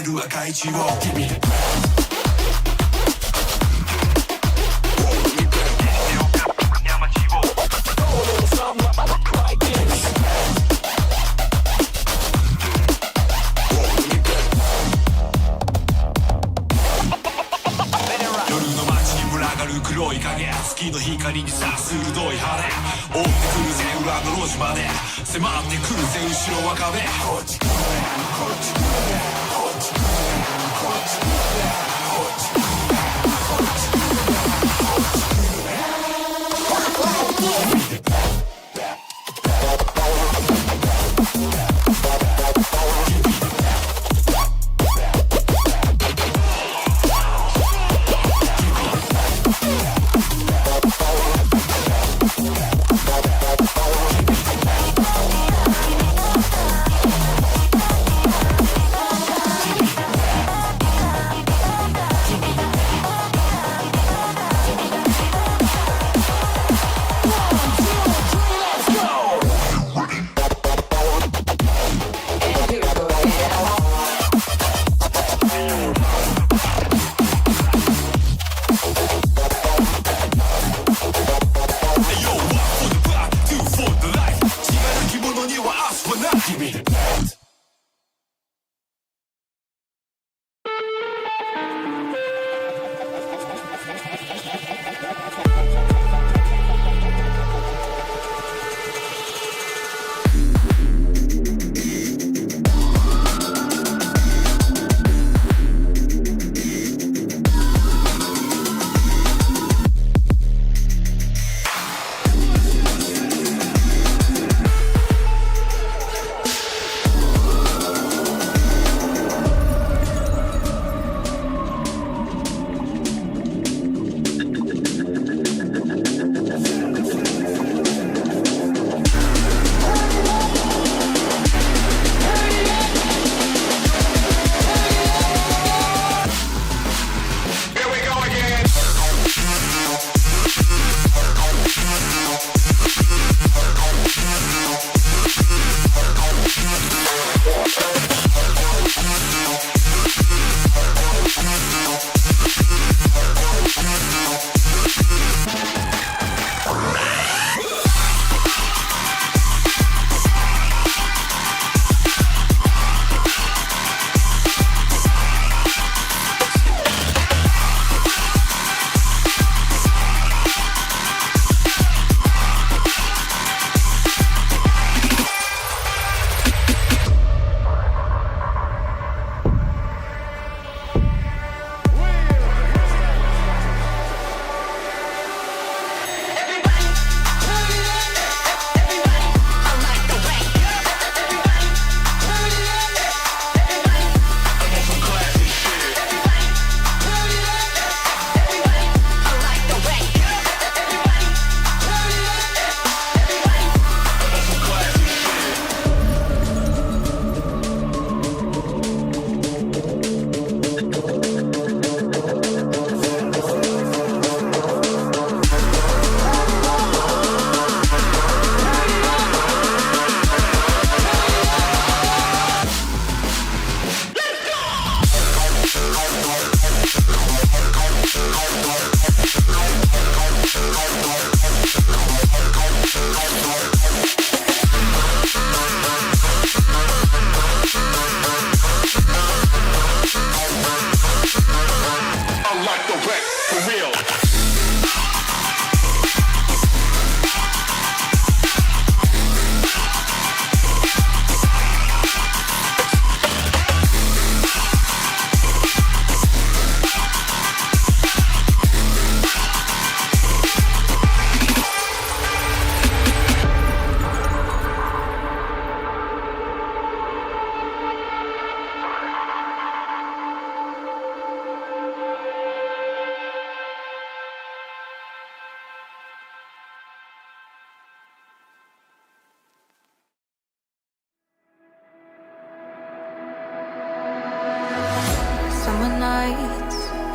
れる赤い血を君黒い影月の光にさ鋭い羽追ってくるぜ裏の路地まで迫ってくるぜ後ろは壁こっち来るねこっち来るねこっち来るねこっち来るねこっち来るねこっち来るねこっち来るね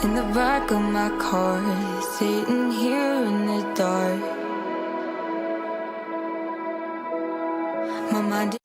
in the back of my car, sitting here in the dark. My mind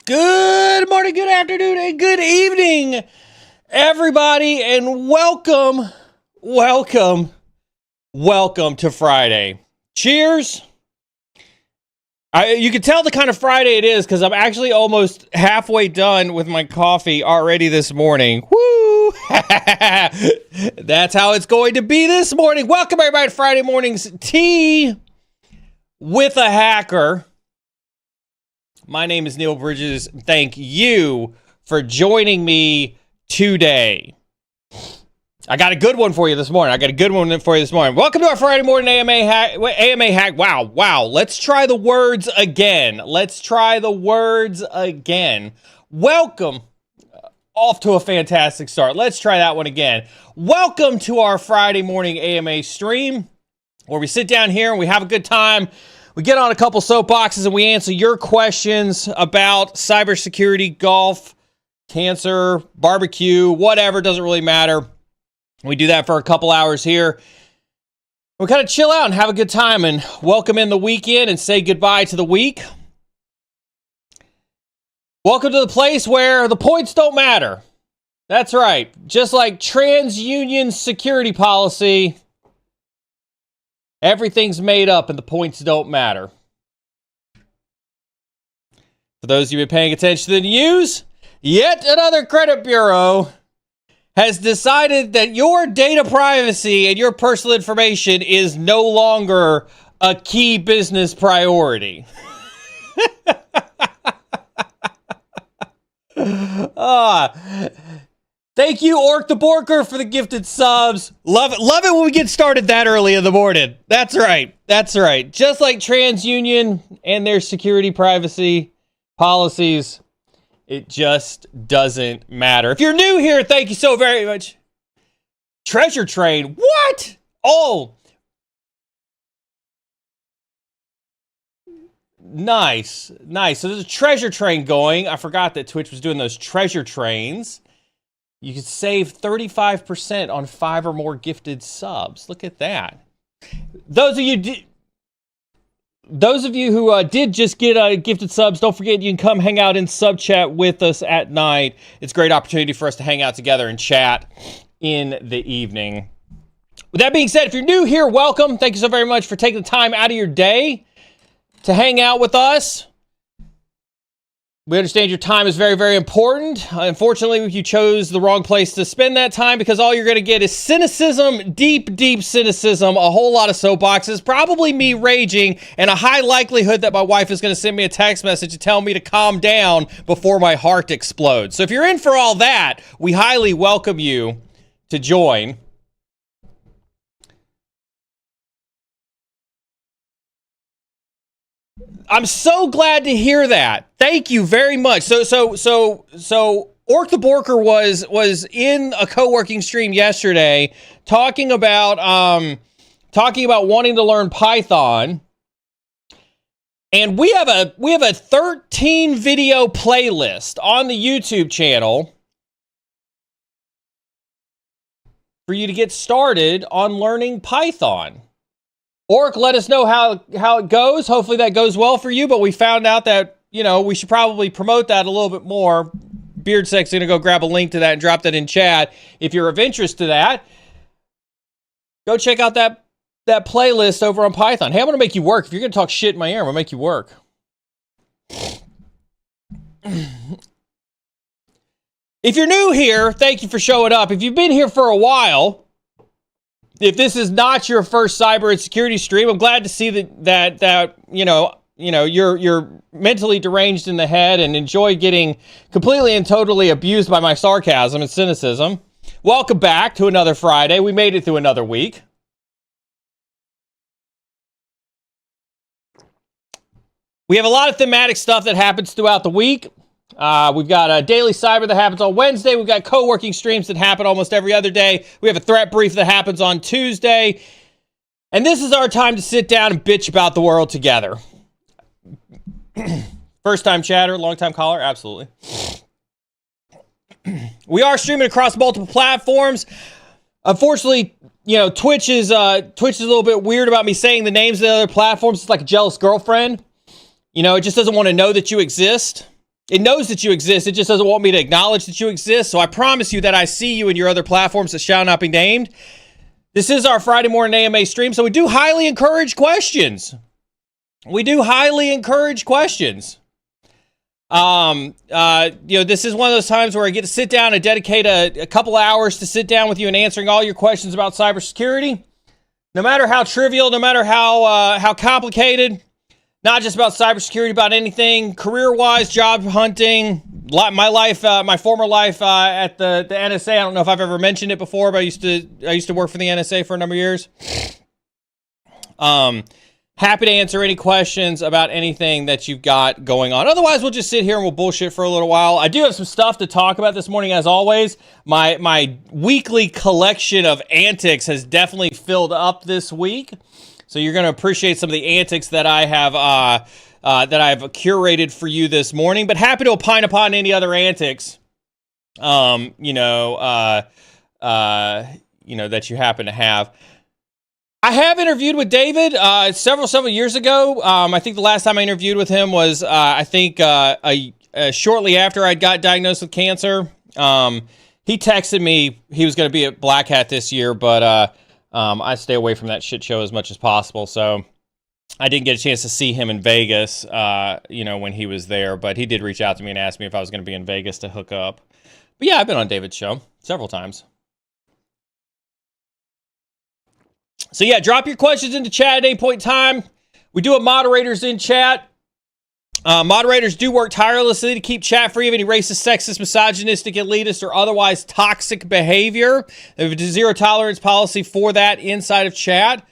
Good morning, good afternoon, and good evening, everybody, and welcome to Friday. Cheers. You can tell the kind of Friday it is because I'm actually almost halfway done with my coffee already this morning. Woo! That's how it's going to be this morning. Welcome, everybody, to Friday Morning's Tea with a hacker. My name is Neal Bridges. Thank you for joining me today. I got a good one for you this morning. Welcome to our Friday morning AMA hack. Wow. Let's try the words again. Welcome. Off to a fantastic start. Let's try that one again. Welcome to our Friday morning AMA stream, where we sit down here and we have a good time. We get on a couple soapboxes and we answer your questions about cybersecurity, golf, cancer, barbecue, whatever, doesn't really matter. We do that for a couple hours here. We kind of chill out and have a good time and welcome in the weekend and say goodbye to the week. Welcome to the place where the points don't matter. That's right. Just like TransUnion security policy, everything's made up and the points don't matter. For those of you paying attention to the news, yet another credit bureau has decided that your data privacy and your personal information is no longer a key business priority. Thank you, Orc the Borker, for the gifted subs. Love it when we get started that early in the morning. That's right. Just like TransUnion and their security privacy policies, it just doesn't matter. If you're new here, thank you so very much. Treasure Train. What? Oh. Nice. So there's a treasure train going. I forgot that Twitch was doing those treasure trains. You could save 35% on 5 or more gifted subs. Look at that. Those of you who did just get gifted subs, don't forget you can come hang out in sub chat with us at night. It's a great opportunity for us to hang out together and chat in the evening. With that being said, if you're new here, welcome. Thank you so very much for taking the time out of your day to hang out with us. We understand your time is very, very important. Unfortunately, you chose the wrong place to spend that time, because all you're going to get is cynicism, deep cynicism, a whole lot of soapboxes, probably me raging, and a high likelihood that my wife is going to send me a text message to tell me to calm down before my heart explodes. So if you're in for all that, we highly welcome you to join. I'm so glad to hear that. Thank you very much. So Orc the Borker was in a co-working stream yesterday talking about wanting to learn Python. And we have a 13 video playlist on the YouTube channel for you to get started on learning Python. Orc, let us know how it goes. Hopefully that goes well for you, but we found out that, we should probably promote that a little bit more. Beardsec's going to go grab a link to that and drop that in chat. If you're of interest to that, go check out that playlist over on Python. Hey, I'm going to make you work. If you're going to talk shit in my ear, I'm going to make you work. If you're new here, thank you for showing up. If you've been here for a while, if this is not your first cyber insecurity stream, I'm glad to see that you're mentally deranged in the head and enjoy getting completely and totally abused by my sarcasm and cynicism. Welcome back to another Friday. We made it through another week. We have a lot of thematic stuff that happens throughout the week. We've got a daily cyber that happens on Wednesday. We've got co-working streams that happen almost every other day. We have a threat brief that happens on Tuesday. And this is our time to sit down and bitch about the world together. First time chatter, long time caller, absolutely. We are streaming across multiple platforms. Unfortunately, Twitch is a little bit weird about me saying the names of the other platforms. It's like a jealous girlfriend. It just doesn't want to know that you exist. It knows that you exist. It just doesn't want me to acknowledge that you exist. So I promise you that I see you in your other platforms that shall not be named. This is our Friday morning AMA stream, so we do highly encourage questions. This is one of those times where I get to sit down and dedicate a couple hours to sit down with you and answering all your questions about cybersecurity. No matter how trivial, no matter how complicated, not just about cybersecurity, about anything career-wise, job hunting, my life, my former life at the NSA. I don't know if I've ever mentioned it before, but I used to work for the NSA for a number of years. Happy to answer any questions about anything that you've got going on. Otherwise, we'll just sit here and we'll bullshit for a little while. I do have some stuff to talk about this morning, as always. My weekly collection of antics has definitely filled up this week. So you're going to appreciate some of the antics that I have curated for you this morning. But happy to opine upon any other antics, that you happen to have. I have interviewed with David several years ago. I think the last time I interviewed with him was shortly after I got diagnosed with cancer. He texted me he was going to be at Black Hat this year, but I stay away from that shit show as much as possible. So I didn't get a chance to see him in Vegas, when he was there. But he did reach out to me and ask me if I was going to be in Vegas to hook up. But yeah, I've been on David's show several times. So yeah, drop your questions into chat at any point in time. We do have moderators in chat. Moderators do work tirelessly to keep chat free of any racist, sexist, misogynistic, elitist, or otherwise toxic behavior. They have a zero tolerance policy for that inside of chat.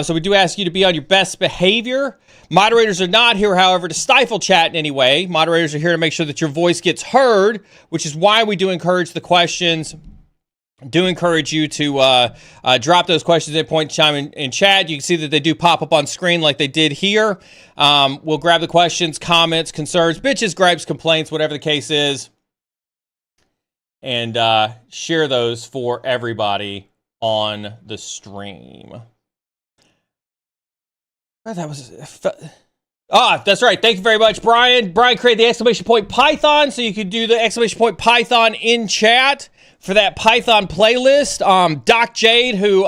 So we do ask you to be on your best behavior. Moderators are not here, however, to stifle chat in any way. Moderators are here to make sure that your voice gets heard, which is why we do encourage the questions. Do encourage you to drop those questions at point in time in chat. You can see that they do pop up on screen like they did here. We'll grab the questions, comments, concerns, bitches, gripes, complaints, whatever the case is, and share those for everybody on the stream. Oh, that was... that's right. Thank you very much, Brian. Brian created the exclamation point Python, so you could do the exclamation point Python in chat for that Python playlist. Doc Jade, who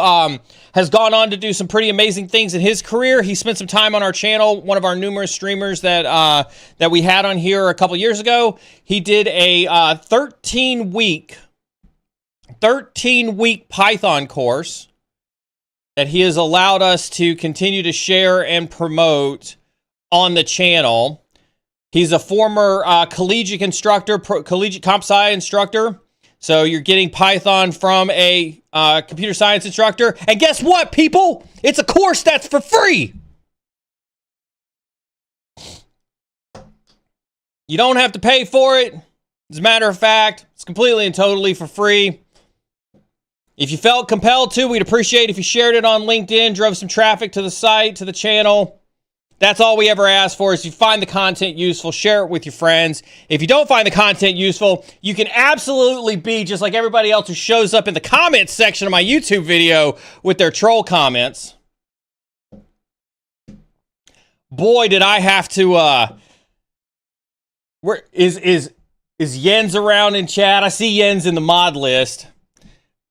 has gone on to do some pretty amazing things in his career. He spent some time on our channel, one of our numerous streamers that we had on here a couple years ago. He did a 13-week Python course that he has allowed us to continue to share and promote on the channel. He's a former collegiate instructor, collegiate comp sci instructor. So you're getting Python from a computer science instructor. And guess what, people? It's a course that's for free. You don't have to pay for it. As a matter of fact, it's completely and totally for free. If you felt compelled to, we'd appreciate if you shared it on LinkedIn, drove some traffic to the site, to the channel. That's all we ever ask for is if you find the content useful, share it with your friends. If you don't find the content useful, you can absolutely be just like everybody else who shows up in the comments section of my YouTube video with their troll comments. Boy, did I have to, where is Jens around in chat? I see Jens in the mod list.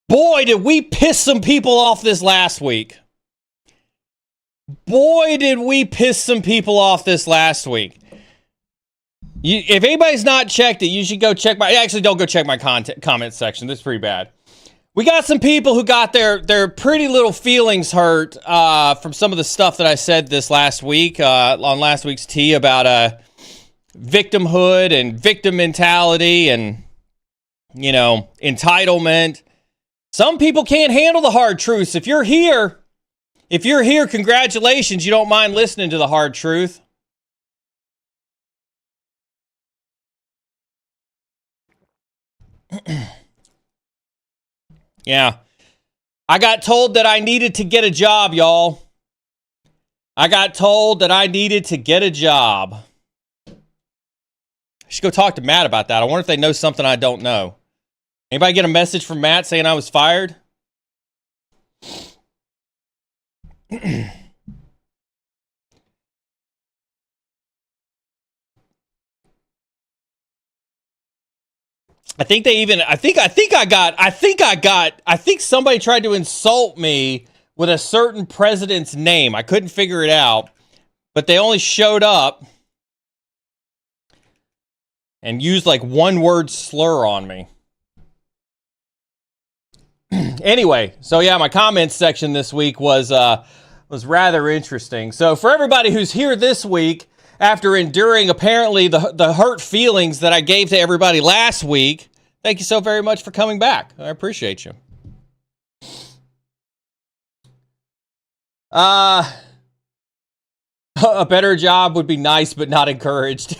Boy, did we piss some people off this last week. Boy, did we piss some people off this last week. If anybody's not checked it, you should go check actually, don't go check my comment section. That's pretty bad. We got some people who got their pretty little feelings hurt from some of the stuff that I said this last week on last week's tea about victimhood and victim mentality and, entitlement. Some people can't handle the hard truths. If you're here, congratulations. You don't mind listening to the hard truth. Yeah. I got told that I needed to get a job, y'all. I got told that I needed to get a job. I should go talk to Matt about that. I wonder if they know something I don't know. Anybody get a message from Matt saying I was fired? I think somebody tried to insult me with a certain president's name. I couldn't figure it out, but they only showed up and used like one word slur on me. Anyway, so yeah, my comments section this week was was rather interesting. So for everybody who's here this week, after enduring apparently the hurt feelings that I gave to everybody last week, thank you so very much for coming back. I appreciate you. A better job would be nice, but not encouraged.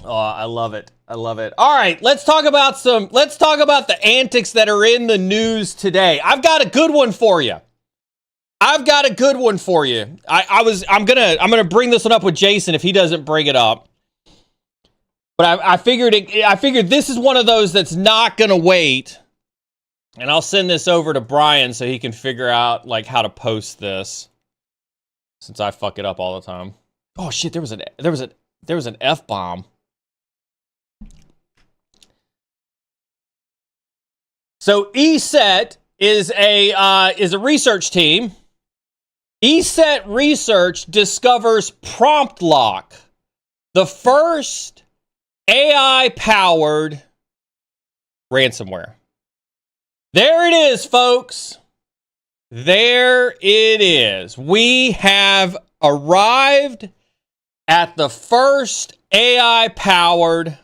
I love it. I love it. All right, let's talk about the antics that are in the news today. I've got a good one for you. I'm gonna bring this one up with Jason if he doesn't bring it up. But I figured this is one of those that's not gonna wait. And I'll send this over to Brian so he can figure out like how to post this, since I fuck it up all the time. Oh shit, there was an F-bomb. So ESET is a research team. ESET Research discovers prompt lock, the first AI-powered ransomware. There it is, folks. There it is. We have arrived at the first AI-powered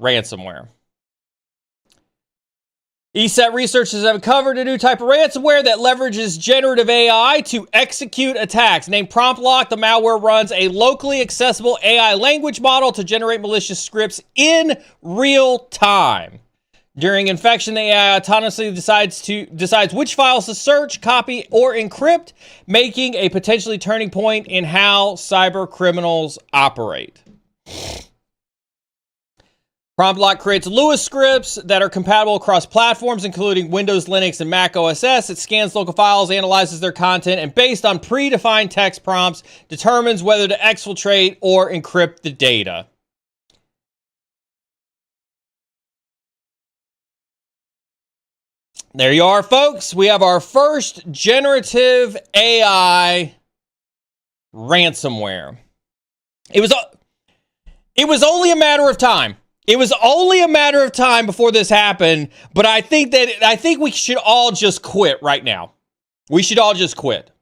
ransomware. ESET researchers have uncovered a new type of ransomware that leverages generative AI to execute attacks. Named PromptLock, the malware runs a locally accessible AI language model to generate malicious scripts in real time. During infection, the AI autonomously decides which files to search, copy, or encrypt, making a potentially turning point in how cyber criminals operate. PromptLock creates Lewis scripts that are compatible across platforms, including Windows, Linux, and Mac OS X. It scans local files, analyzes their content, and based on predefined text prompts, determines whether to exfiltrate or encrypt the data. There you are, folks. We have our first generative AI ransomware. It was only a matter of time. It was only a matter of time before this happened, but I think we should all just quit right now. We should all just quit.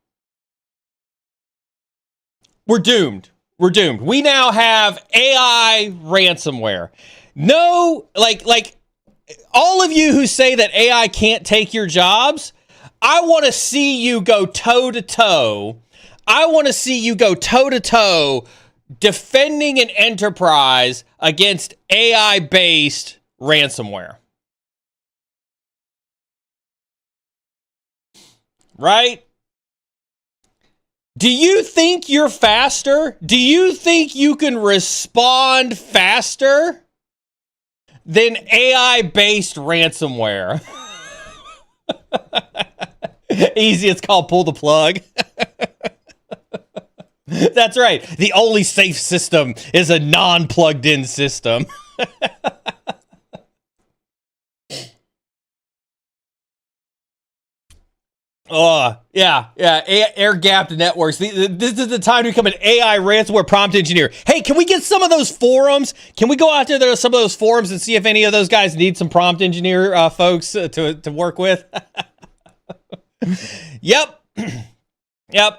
We're doomed. We're doomed. We now have AI ransomware. No, like all of you who say that AI can't take your jobs, I want to see you go toe to toe. I want to see you go toe to toe defending an enterprise against AI-based ransomware. Right? Do you think you're faster? Do you think you can respond faster than AI-based ransomware? Easy, it's called pull the plug. That's right. The only safe system is a non-plugged-in system. Oh, yeah. Air-gapped networks. This is the time to become an AI ransomware prompt engineer. Hey, can we get some of those forums? Can we go out there to some of those forums and see if any of those guys need some prompt engineer folks to work with? Yep. Now,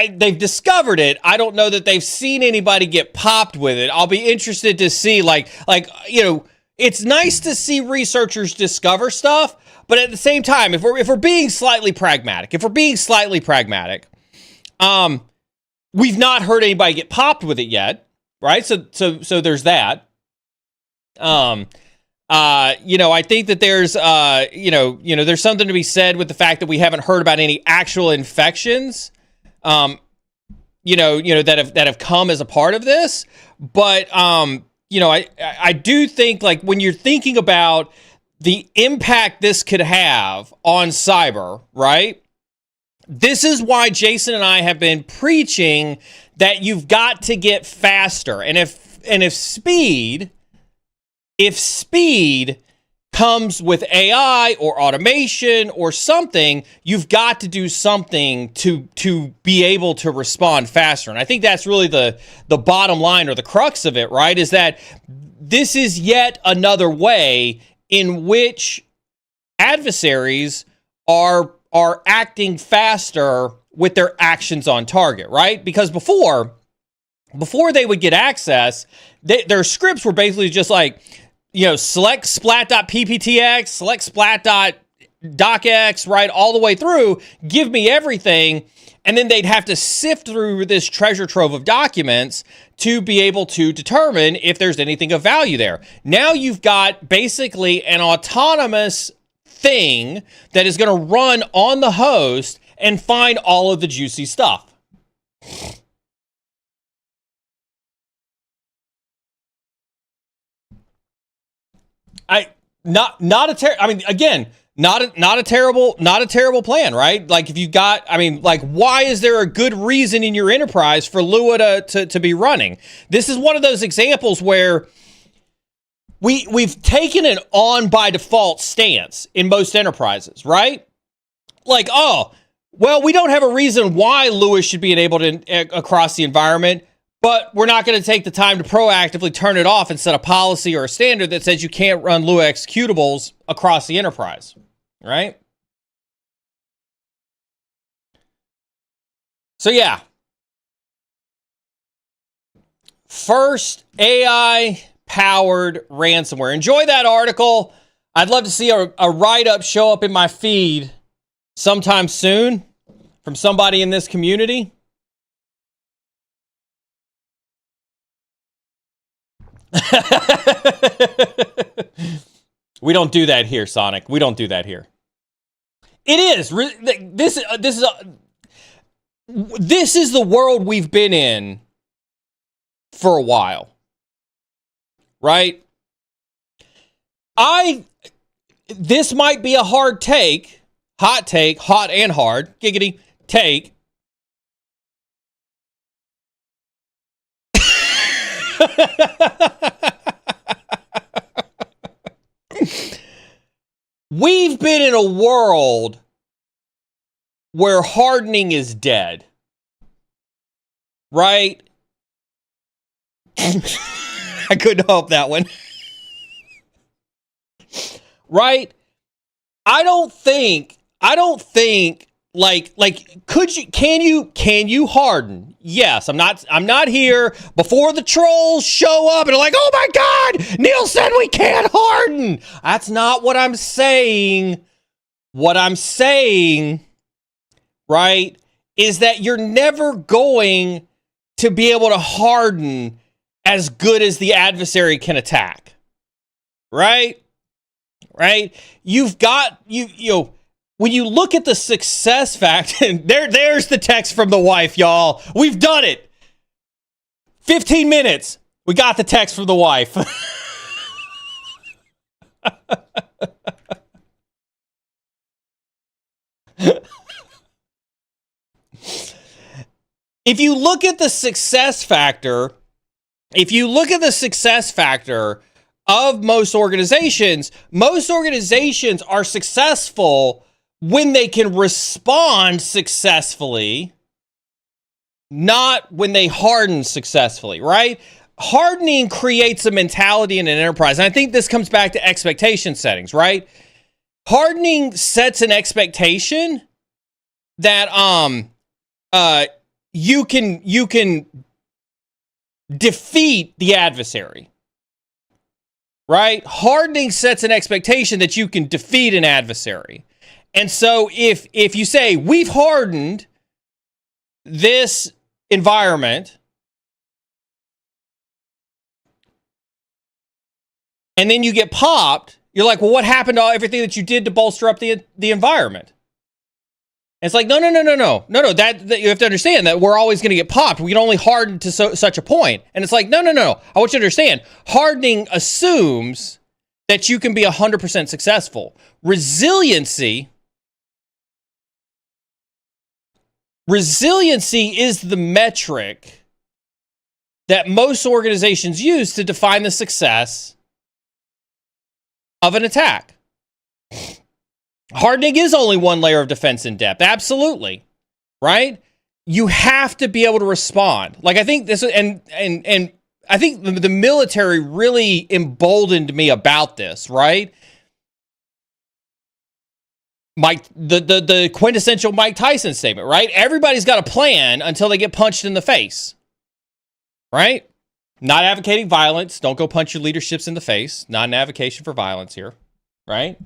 they've discovered it. I don't know that they've seen anybody get popped with it. I'll be interested to see, it's nice to see researchers discover stuff, but at the same time, if we're being slightly pragmatic, we've not heard anybody get popped with it yet, right? So there's that. I think that there's, there's something to be said with the fact that we haven't heard about any actual infections, that have come as a part of this. But, I do think, like, when you're thinking about the impact this could have on cyber, right? This is why Jason and I have been preaching that you've got to get faster. And if speed comes with AI or automation or something. You've got to do something to be able to respond faster. And I think that's really the bottom line or the crux of it, right? Is that this is yet another way in which adversaries are acting faster with their actions on target, right? Because before they would get access, their scripts were basically just like, select splat.pptx, select splat.docx, right, all the way through, give me everything, and then they'd have to sift through this treasure trove of documents to be able to determine if there's anything of value there. Now you've got basically an autonomous thing that is going to run on the host and find all of the juicy stuff. Not a terrible plan, right? Like if you got, why is there a good reason in your enterprise for Lua to be running? This is one of those examples where we've taken an on by default stance in most enterprises, right? Like, we don't have a reason why Lua should be enabled across the environment, but we're not going to take the time to proactively turn it off and set a policy or a standard that says you can't run Lua executables across the enterprise, right? So yeah. First AI-powered ransomware. Enjoy that article. I'd love to see a write-up show up in my feed sometime soon from somebody in this community. We don't do that here, Sonic. We don't do that here. It is. This is the world we've been in for a while. Right? This might be a hot and hard, giggity take. We've been in a world where hardening is dead. Right? I couldn't help that one. Right? I don't think can you harden? Yes, I'm not here before the trolls show up and are like, "Oh my God, Neal said we can't harden." That's not what I'm saying. What I'm saying, right, is that you're never going to be able to harden as good as the adversary can attack. Right? Right? You've got when you look at the success factor, there's the text from the wife, y'all. We've done it. 15 minutes. We got the text from the wife. If you look at the success factor of most organizations are successful when they can respond successfully, not when they harden successfully, right? Hardening creates a mentality in an enterprise. And I think this comes back to expectation settings, right? Hardening sets an expectation that you can defeat the adversary. Right? Hardening sets an expectation that you can defeat an adversary. And so if you say, we've hardened this environment, and then you get popped, you're like, well, what happened to everything that you did to bolster up the environment? And it's like, no. That you have to understand that we're always going to get popped. We can only harden to such a point. And it's like, no. I want you to understand. Hardening assumes that you can be 100% successful. Resiliency is the metric that most organizations use to define the success of an attack. Hardening is only one layer of defense in depth. Absolutely. Right? You have to be able to respond. Like, I think this, and I think the military really emboldened me about this, right? The quintessential Mike Tyson statement, right? Everybody's got a plan until they get punched in the face, right? Not advocating violence. Don't go punch your leaderships in the face. Not an advocation for violence here, right?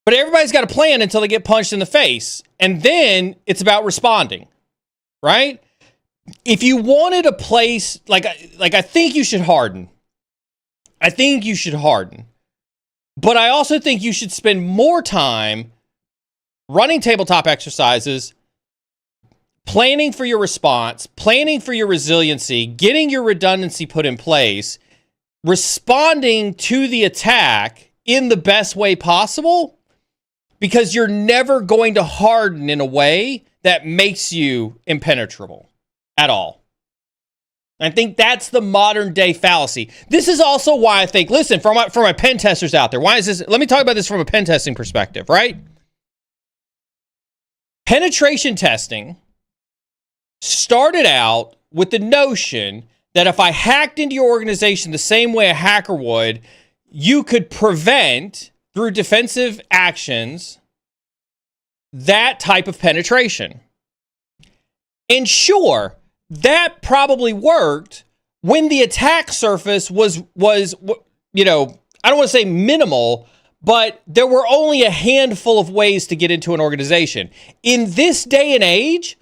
But everybody's got a plan until they get punched in the face. And then it's about responding, right? If you wanted a place, like I think you should harden. I think you should harden. But I also think you should spend more time running tabletop exercises, planning for your response, planning for your resiliency, getting your redundancy put in place, responding to the attack in the best way possible, because you're never going to harden in a way that makes you impenetrable at all. I think that's the modern day fallacy. This is also why I think, listen, for my pen testers out there, why is this? Let me talk about this from a pen testing perspective, right? Penetration testing started out with the notion that if I hacked into your organization the same way a hacker would, you could prevent, through defensive actions, that type of penetration. And sure, that probably worked when the attack surface was, you know, I don't want to say minimal, but there were only a handful of ways to get into an organization. In this day and age,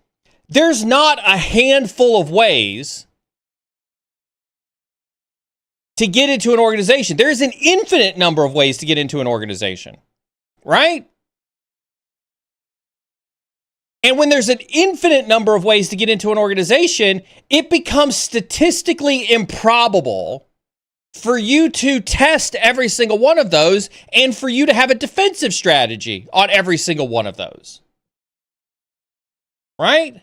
there's not a handful of ways to get into an organization. There's an infinite number of ways to get into an organization, right? And when there's an infinite number of ways to get into an organization, it becomes statistically improbable for you to test every single one of those and for you to have a defensive strategy on every single one of those. Right?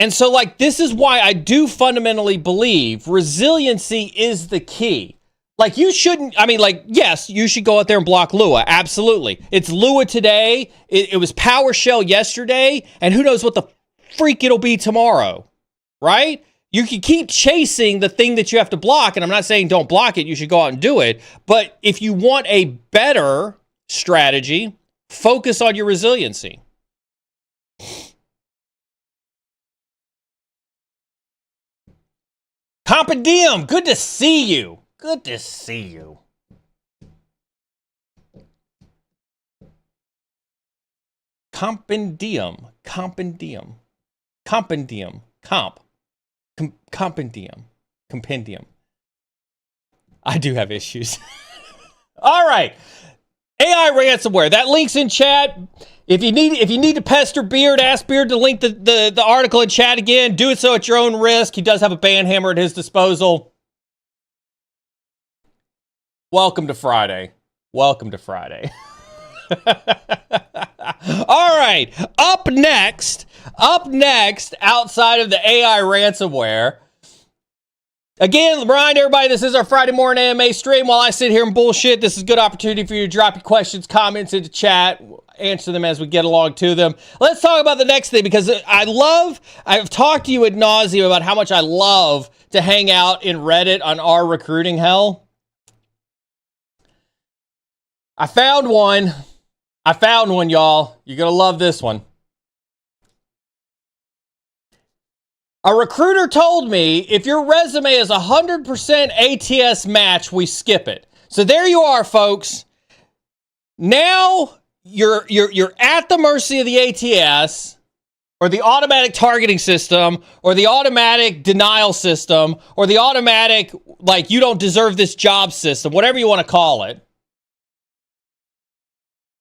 And so, like, this is why I do fundamentally believe resiliency is the key. Like, you shouldn't, I mean, like, yes, you should go out there and block Lua. Absolutely. It's Lua today. It was PowerShell yesterday. And who knows what the freak it'll be tomorrow. Right? You can keep chasing the thing that you have to block. And I'm not saying don't block it. You should go out and do it. But if you want a better strategy, focus on your resiliency. Compendium, good to see you. Good to see you. Compendium. Compendium. Compendium. Compendium. Compendium. I do have issues. All right. AI ransomware. That link's in chat. If you need to pester Beard, ask Beard to link the article in chat again. Do it so at your own risk. He does have a ban hammer at his disposal. Welcome to Friday. Welcome to Friday. All right. Up next, outside of the AI ransomware. Again, remind everybody, this is our Friday morning AMA stream. While I sit here and bullshit, this is a good opportunity for you to drop your questions, comments into chat. We'll answer them as we get along to them. Let's talk about the next thing, because I've talked to you ad nauseum about how much I love to hang out in Reddit on our recruiting hell. I found one, y'all. You're going to love this one. A recruiter told me if your resume is 100% ATS match, we skip it. So there you are, folks. Now you're at the mercy of the ATS or the automatic targeting system or the automatic denial system or the automatic, like, you don't deserve this job system, whatever you want to call it.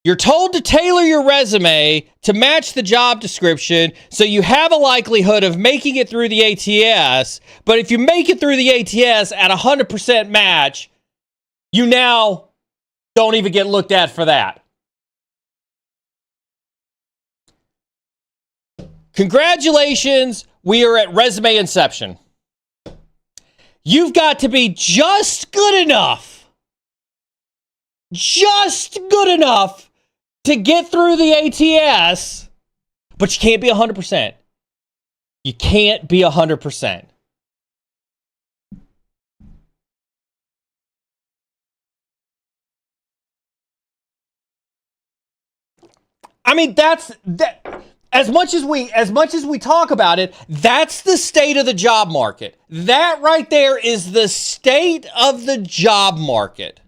You're told to tailor your resume to match the job description so you have a likelihood of making it through the ATS. But if you make it through the ATS at 100% match, you now don't even get looked at for that. Congratulations, we are at resume inception. You've got to be just good enough to get through the ATS, but you can't be 100%. You can't be 100%. I mean, that's that. As much as we talk about it, that's the state of the job market. That right there is the state of the job market.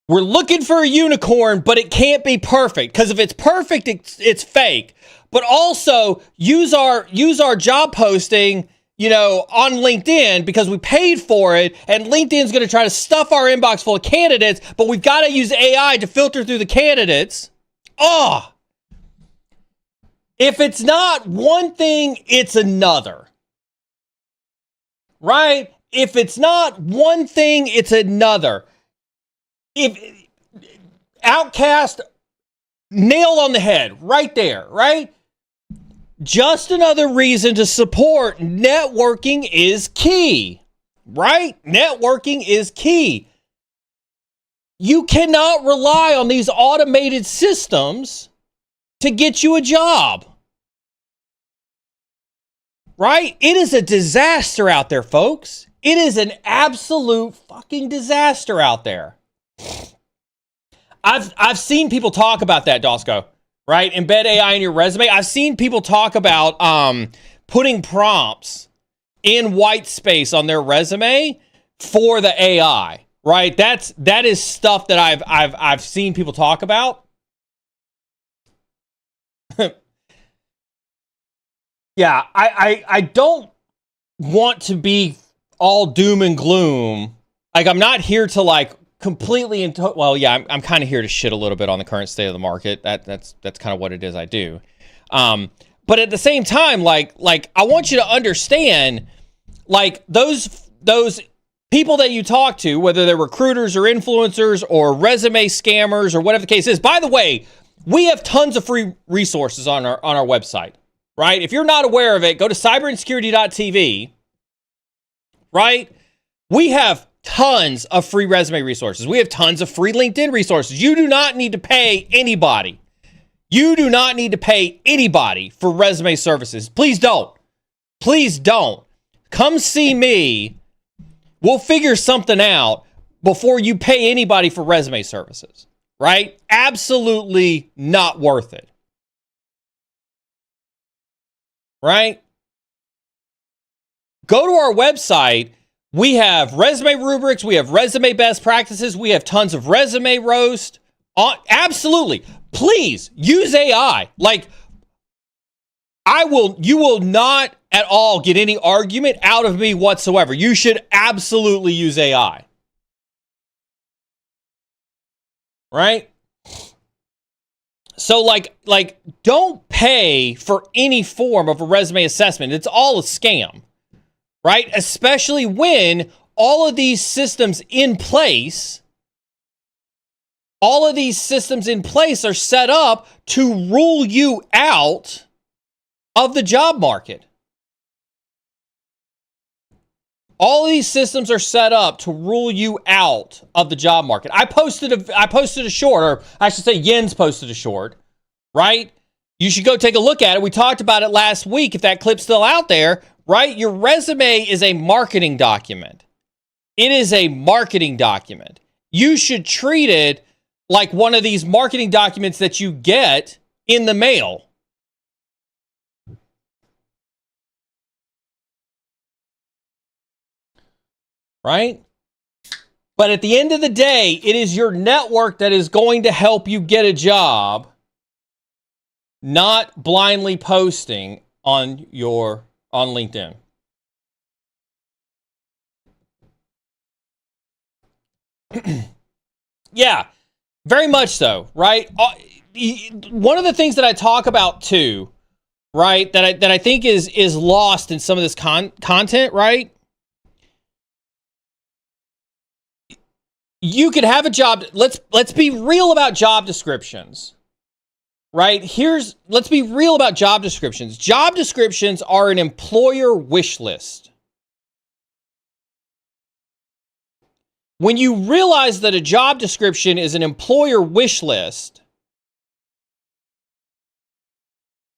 We're looking for a unicorn, but it can't be perfect, because if it's perfect, it's fake. But also use our job posting, on LinkedIn, because we paid for it, and LinkedIn's going to try to stuff our inbox full of candidates, but we've got to use AI to filter through the candidates. If it's not one thing, it's another. Right? If it's not one thing, it's another. If Outcast, nail on the head, right there, right? Just another reason to support networking is key, right? Networking is key. You cannot rely on these automated systems to get you a job. Right? It is a disaster out there, folks. It is an absolute fucking disaster out there. I've seen people talk about that, Dosco. Right? Embed AI in your resume. I've seen people talk about putting prompts in white space on their resume for the AI. Right? That is stuff that I've seen people talk about. Yeah, I don't want to be all doom and gloom. Like, I'm not here to completely I'm kind of here to shit a little bit on the current state of the market. That's kind of what it is I do. But at the same time, like I want you to understand, those people that you talk to, whether they're recruiters or influencers or resume scammers or whatever the case is. By the way, we have tons of free resources on our website. Right? If you're not aware of it, go to cybersecurity.tv. Right? We have tons of free resume resources. We have tons of free LinkedIn resources. You do not need to pay anybody. You do not need to pay anybody for resume services. Please don't. Please don't. Come see me. We'll figure something out before you pay anybody for resume services. Right? Absolutely not worth it. Right? Go to our website. We have resume rubrics. We have resume best practices. We have tons of resume roast. Absolutely. Please use AI. You will not at all get any argument out of me whatsoever. You should absolutely use AI. Right? So don't pay for any form of a resume assessment. It's all a scam, right? Especially when all of these systems in place are set up to rule you out of the job market. All of these systems are set up to rule you out of the job market. I posted a short, or I should say Jens posted a short, right? You should go take a look at it. We talked about it last week, if that clip's still out there, right? Your resume is a marketing document. It is a marketing document. You should treat it like one of these marketing documents that you get in the mail. Right? But at the end of the day, it is your network that is going to help you get a job, not blindly posting on LinkedIn. Yeah, very much so, right? One of the things that I talk about too, right, that I think is lost in some of this content, right? You could have a job. Let's be real about job descriptions. Right? Let's be real about job descriptions. Job descriptions are an employer wish list. when you realize that a job description is an employer wish list,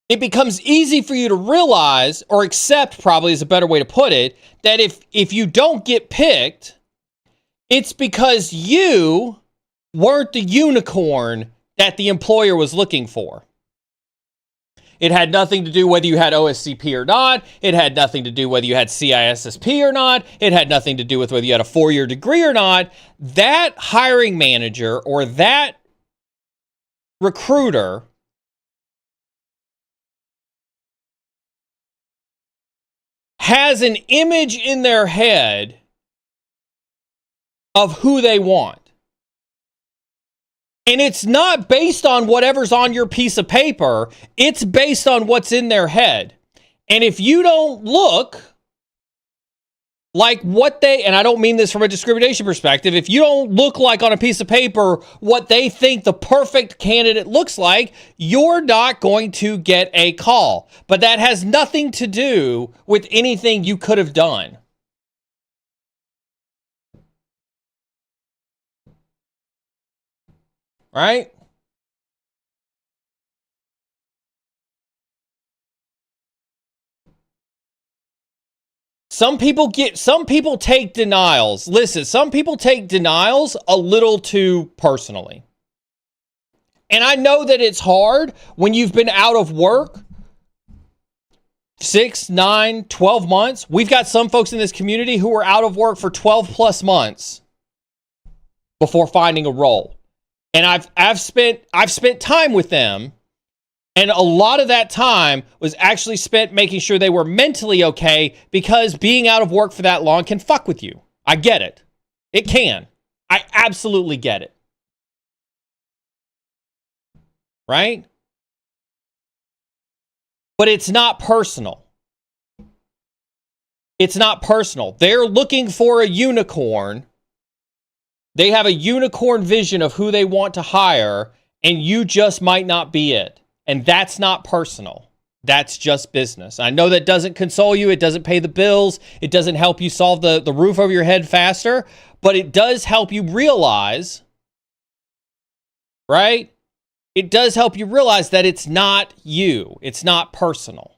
it becomes easy for you to realize, or accept probably is a better way to put it, that if you don't get picked, it's because you weren't the unicorn that the employer was looking for. It had nothing to do whether you had OSCP or not. It had nothing to do whether you had CISSP or not. It had nothing to do with whether you had a 4-year degree or not. That hiring manager or that recruiter has an image in their head of who they want. And it's not based on whatever's on your piece of paper. It's based on what's in their head. And if you don't look like what they, and I don't mean this from a discrimination perspective, if you don't look like on a piece of paper what they think the perfect candidate looks like, you're not going to get a call. But that has nothing to do with anything you could have done. Right? Some people take denials. Listen, some people take denials a little too personally. And I know that it's hard when you've been out of work 6, 9, 12 months. We've got some folks in this community who were out of work for 12 plus months before finding a role. And I've spent time with them, and a lot of that time was actually spent making sure they were mentally okay, because being out of work for that long can fuck with you. I get it. It can. I absolutely get it. Right? But it's not personal. It's not personal. They're looking for a unicorn. They have a unicorn vision of who they want to hire, and you just might not be it. And that's not personal. That's just business. I know that doesn't console you. It doesn't pay the bills. It doesn't help you solve the roof over your head faster, but it does help you realize, right? It does help you realize that it's not you. It's not personal.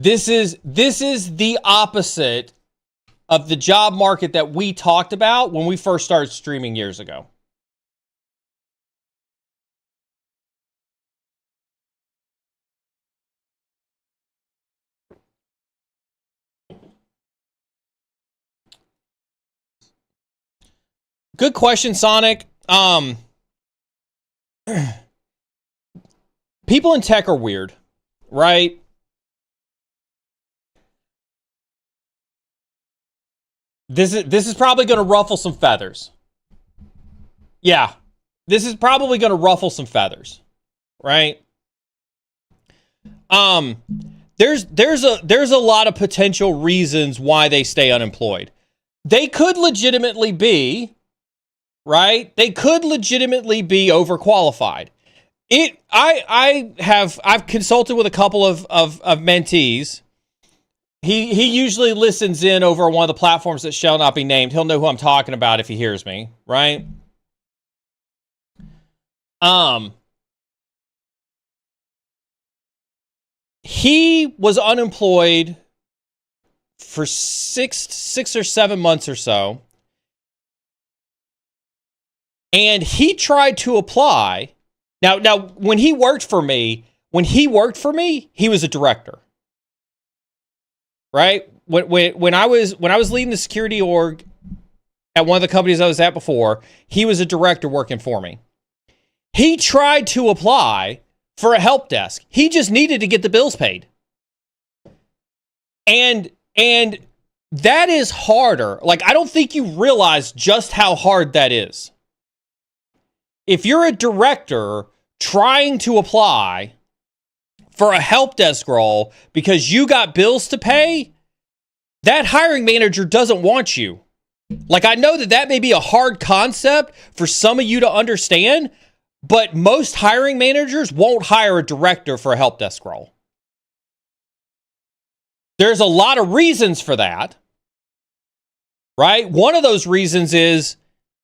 This is the opposite of the job market that we talked about when we first started streaming years ago. Good question, Sonic. People in tech are weird, right? This is probably going to ruffle some feathers. Yeah, this is probably going to ruffle some feathers, right? There's a lot of potential reasons why they stay unemployed. They could legitimately be, right? They could legitimately be overqualified. I've consulted with a couple of mentees. He usually listens in over one of the platforms that shall not be named. He'll know who I'm talking about if he hears me, right? He was unemployed for six or 7 months or so. And he tried to apply. Now, when he worked for me, he was a director. Right? When I was leading the security org at one of the companies I was at before, he was a director working for me. He tried to apply for a help desk. He just needed to get the bills paid. And that is harder. Like, I don't think you realize just how hard that is. If you're a director trying to apply for a help desk role because you got bills to pay, that hiring manager doesn't want you. Like, I know that may be a hard concept for some of you to understand, but most hiring managers won't hire a director for a help desk role. There's a lot of reasons for that, right? One of those reasons is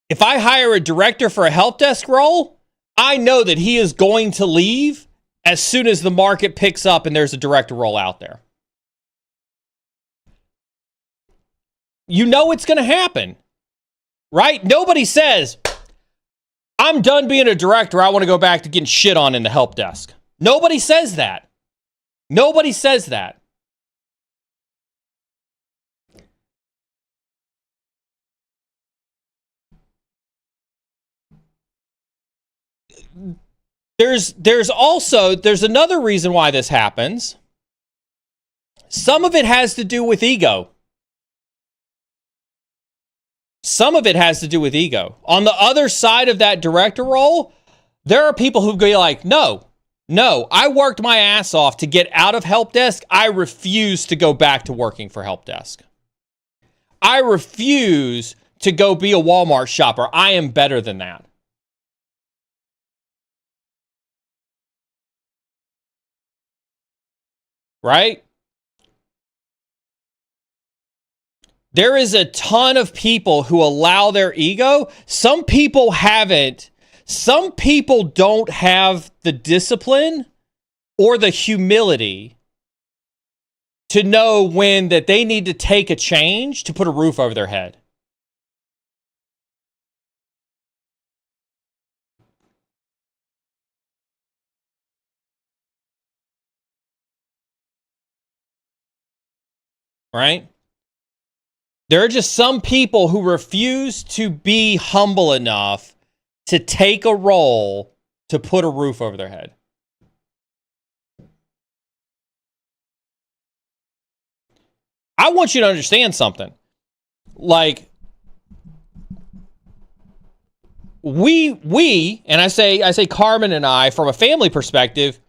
if I hire a director for a help desk role, I know that he is going to leave as soon as the market picks up and there's a director role out there. You know it's going to happen, right? Nobody says, I'm done being a director. I want to go back to getting shit on in the help desk. Nobody says that. Nobody says that. There's another reason why this happens. Some of it has to do with ego. Some of it has to do with ego. On the other side of that director role, there are people who go like, no, I worked my ass off to get out of help desk. I refuse to go back to working for help desk. I refuse to go be a Walmart shopper. I am better than that. Right? There is a ton of people who allow their ego. Some people haven't. Some people don't have the discipline or the humility to know when that they need to take a change to put a roof over their head. Right? There are just some people who refuse to be humble enough to take a role to put a roof over their head. I want you to understand something. Like, we, and I say Carmen and I, from a family perspective,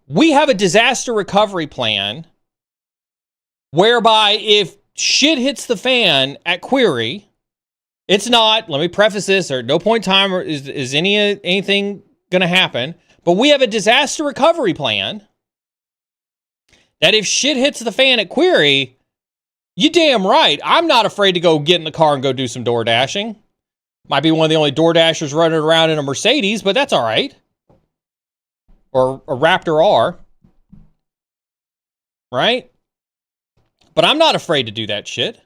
we have a disaster recovery plan whereby if shit hits the fan at Query, it's not, let me preface this, or no point in time is anything going to happen, but we have a disaster recovery plan that if shit hits the fan at Query, you damn right, I'm not afraid to go get in the car and go do some door dashing. Might be one of the only door dashers running around in a Mercedes, but that's all right. Or a Raptor R. Right? But I'm not afraid to do that shit.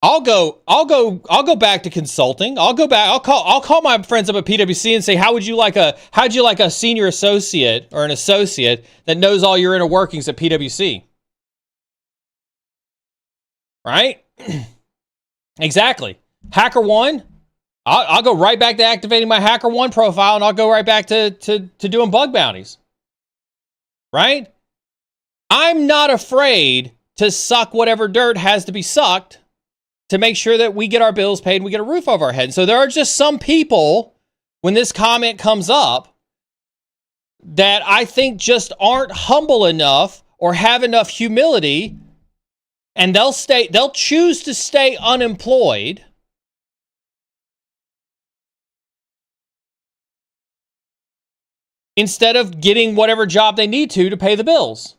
I'll go back to consulting. I'll call my friends up at PwC and say, how'd you like a senior associate or an associate that knows all your inner workings at PwC? Right? Exactly. HackerOne. I'll go right back to activating my HackerOne profile, and I'll go right back to doing bug bounties. Right? I'm not afraid to suck whatever dirt has to be sucked to make sure that we get our bills paid and we get a roof over our head. So there are just some people, when this comment comes up, that I think just aren't humble enough or have enough humility, and they'll choose to stay unemployed instead of getting whatever job they need to pay the bills.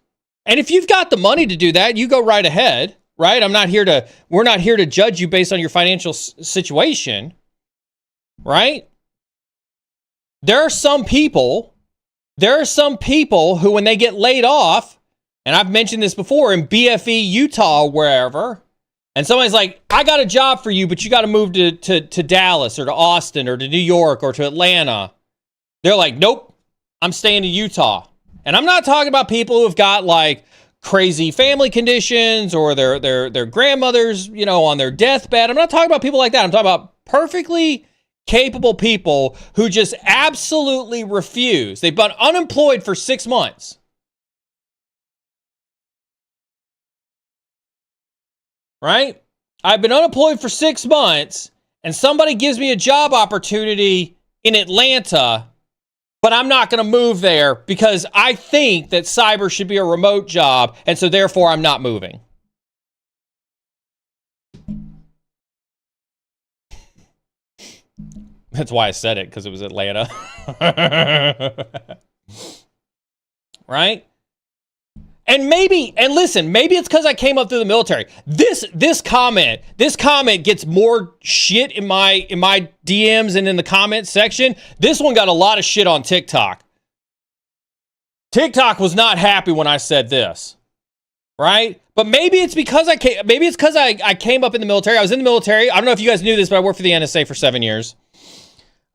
And if you've got the money to do that, you go right ahead, right? We're not here to judge you based on your financial situation, right? There are some people who, when they get laid off, and I've mentioned this before, in BFE, Utah, wherever, and somebody's like, I got a job for you, but you got to move to Dallas or to Austin or to New York or to Atlanta. They're like, nope, I'm staying in Utah. And I'm not talking about people who've got like crazy family conditions or their grandmothers, on their deathbed. I'm not talking about people like that. I'm talking about perfectly capable people who just absolutely refuse. They've been unemployed for 6 months. Right? I've been unemployed for 6 months, and somebody gives me a job opportunity in Atlanta, but I'm not going to move there because I think that cyber should be a remote job, and so therefore I'm not moving. That's why I said it, because it was Atlanta. Right? And listen, maybe it's because I came up through the military. This comment gets more shit in my DMs and in the comment section. This one got a lot of shit on TikTok. TikTok was not happy when I said this, right? But maybe it's because I came up in the military. I was in the military. I don't know if you guys knew this, but I worked for the NSA for 7 years.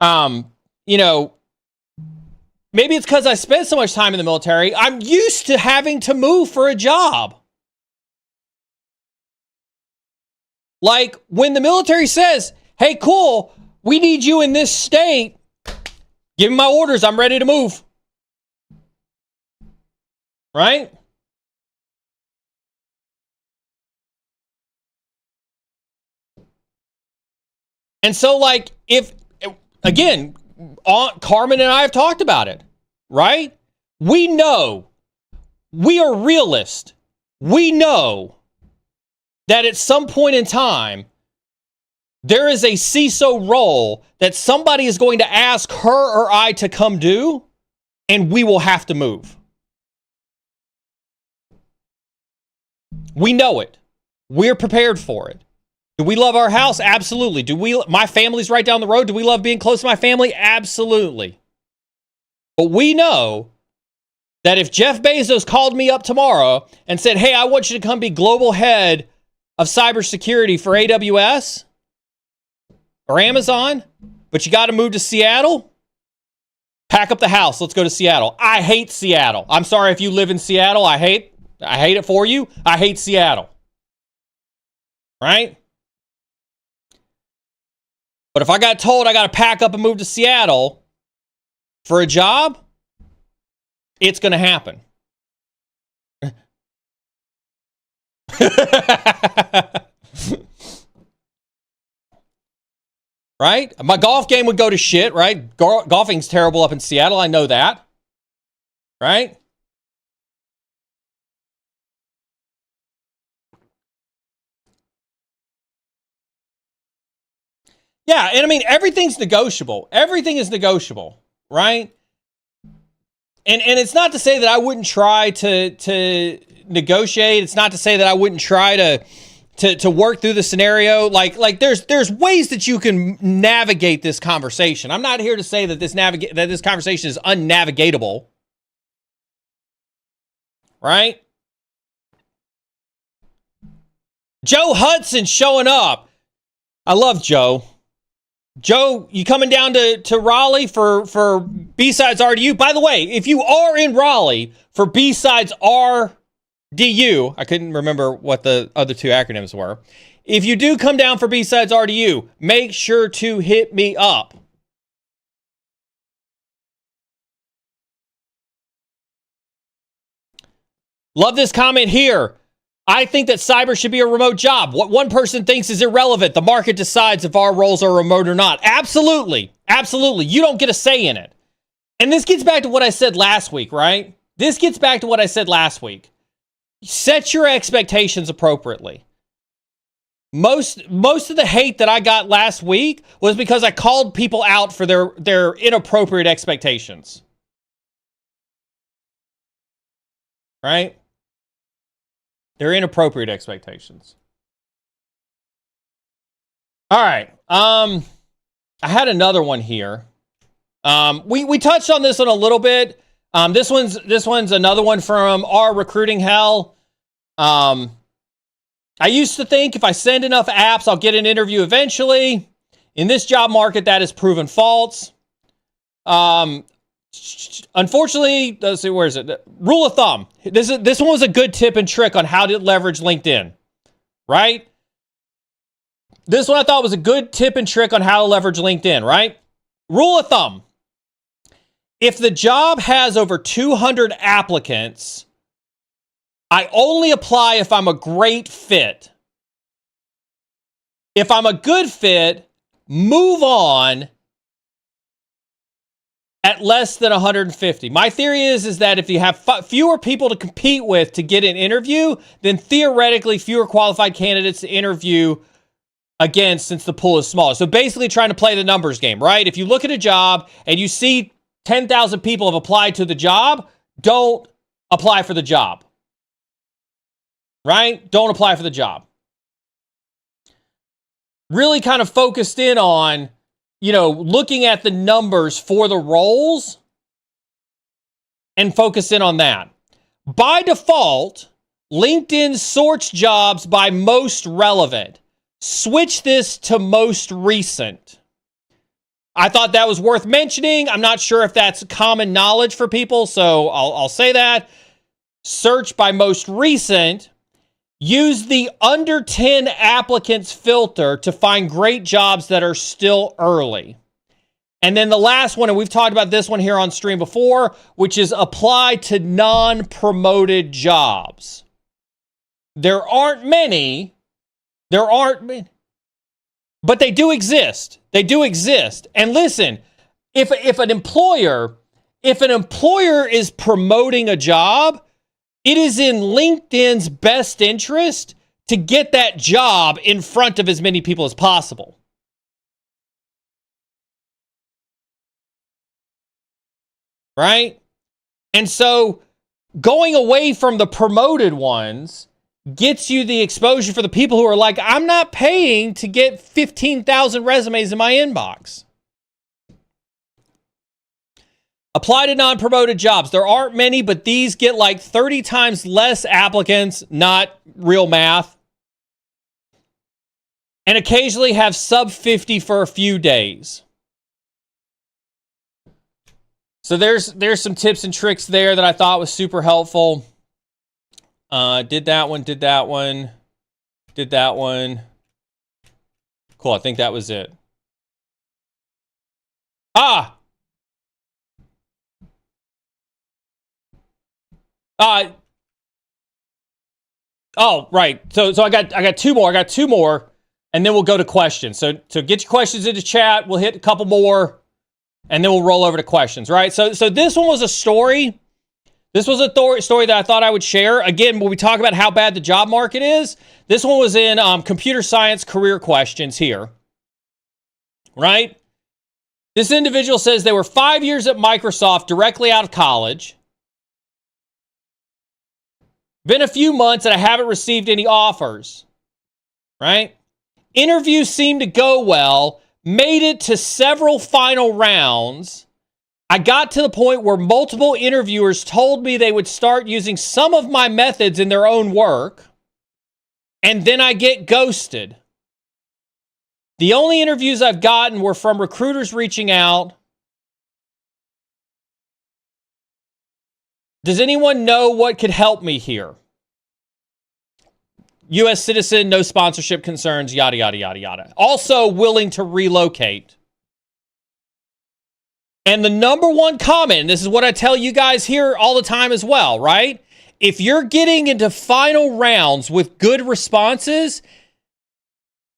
You know, maybe it's because I spent so much time in the military. I'm used to having to move for a job. Like when the military says, hey, cool, we need you in this state. Give me my orders. I'm ready to move. Right? And so, like, again, Carmen and I have talked about it, right? We know, we are realists. We know that at some point in time, there is a CISO role that somebody is going to ask her or I to come do, and we will have to move. We know it. We're prepared for it. Do we love our house? Absolutely. My family's right down the road. Do we love being close to my family? Absolutely. But we know that if Jeff Bezos called me up tomorrow and said, hey, I want you to come be global head of cybersecurity for AWS or Amazon, but you got to move to Seattle, pack up the house. Let's go to Seattle. I hate Seattle. I'm sorry if you live in Seattle. I hate it for you. I hate Seattle. Right? But if I got told I got to pack up and move to Seattle for a job, it's going to happen. Right? My golf game would go to shit, right? Golfing's terrible up in Seattle. I know that. Right? Yeah, and I mean, everything's negotiable. Everything is negotiable, right? And it's not to say that I wouldn't try to negotiate. It's not to say that I wouldn't try to work through the scenario. Like there's ways that you can navigate this conversation. I'm not here to say that this conversation is unnavigatable, right? Joe Hudson showing up. I love Joe. Joe, you coming down to Raleigh for B-Sides RDU? By the way, if you are in Raleigh for B-Sides RDU, I couldn't remember what the other two acronyms were. If you do come down for B-Sides RDU, make sure to hit me up. Love this comment here. I think that cyber should be a remote job. What one person thinks is irrelevant. The market decides if our roles are remote or not. Absolutely. Absolutely. You don't get a say in it. And this gets back to what I said last week, right? This gets back to what I said last week. Set your expectations appropriately. Most of the hate that I got last week was because I called people out for their inappropriate expectations. Right? They're inappropriate expectations. All right. I had another one here. We touched on this one a little bit. This one's another one from our recruiting hell. I used to think if I send enough apps, I'll get an interview eventually. In this job market, that is proven false. Unfortunately, let's see, where is it? Rule of thumb. This one was a good tip and trick on how to leverage LinkedIn, right? This one I thought was a good tip and trick on how to leverage LinkedIn, right? Rule of thumb. If the job has over 200 applicants, I only apply if I'm a great fit. If I'm a good fit, move on at less than 150. My theory is that if you have fewer people to compete with to get an interview, then theoretically fewer qualified candidates to interview against since the pool is smaller. So basically trying to play the numbers game, right? If you look at a job and you see 10,000 people have applied to the job, don't apply for the job. right? Don't apply for the job. Really kind of focused in on, looking at the numbers for the roles and focus in on that. By default, LinkedIn sorts jobs by most relevant. Switch this to most recent. I thought that was worth mentioning. I'm not sure if that's common knowledge for people, so I'll say that. Search by most recent. Use the under 10 applicants filter to find great jobs that are still early. And then the last one, and we've talked about this one here on stream before, which is apply to non-promoted jobs. There aren't many, but they do exist. They do exist. And listen, if an employer is promoting a job, it is in LinkedIn's best interest to get that job in front of as many people as possible. Right? And so going away from the promoted ones gets you the exposure for the people who are like, I'm not paying to get 15,000 resumes in my inbox. Apply to non-promoted jobs. There aren't many, but these get like 30 times less applicants, not real math. And occasionally have sub 50 for a few days. So there's some tips and tricks there that I thought was super helpful. Did that one. Cool, I think that was it. Oh, right. So I got two more, and then we'll go to questions. So get your questions into chat. We'll hit a couple more, and then we'll roll over to questions, right? So this one was a story. This was a story that I thought I would share. Again, when we talk about how bad the job market is, this one was in computer science career questions here, right? This individual says they were 5 years at Microsoft directly out of college. Been a few months and I haven't received any offers, right? Interviews seemed to go well, made it to several final rounds. I got to the point where multiple interviewers told me they would start using some of my methods in their own work, and then I get ghosted. The only interviews I've gotten were from recruiters reaching out. Does anyone know what could help me here? U.S. citizen, no sponsorship concerns, yada, yada, yada, yada. Also willing to relocate. And the number one comment, and this is what I tell you guys here all the time as well, right? If you're getting into final rounds with good responses,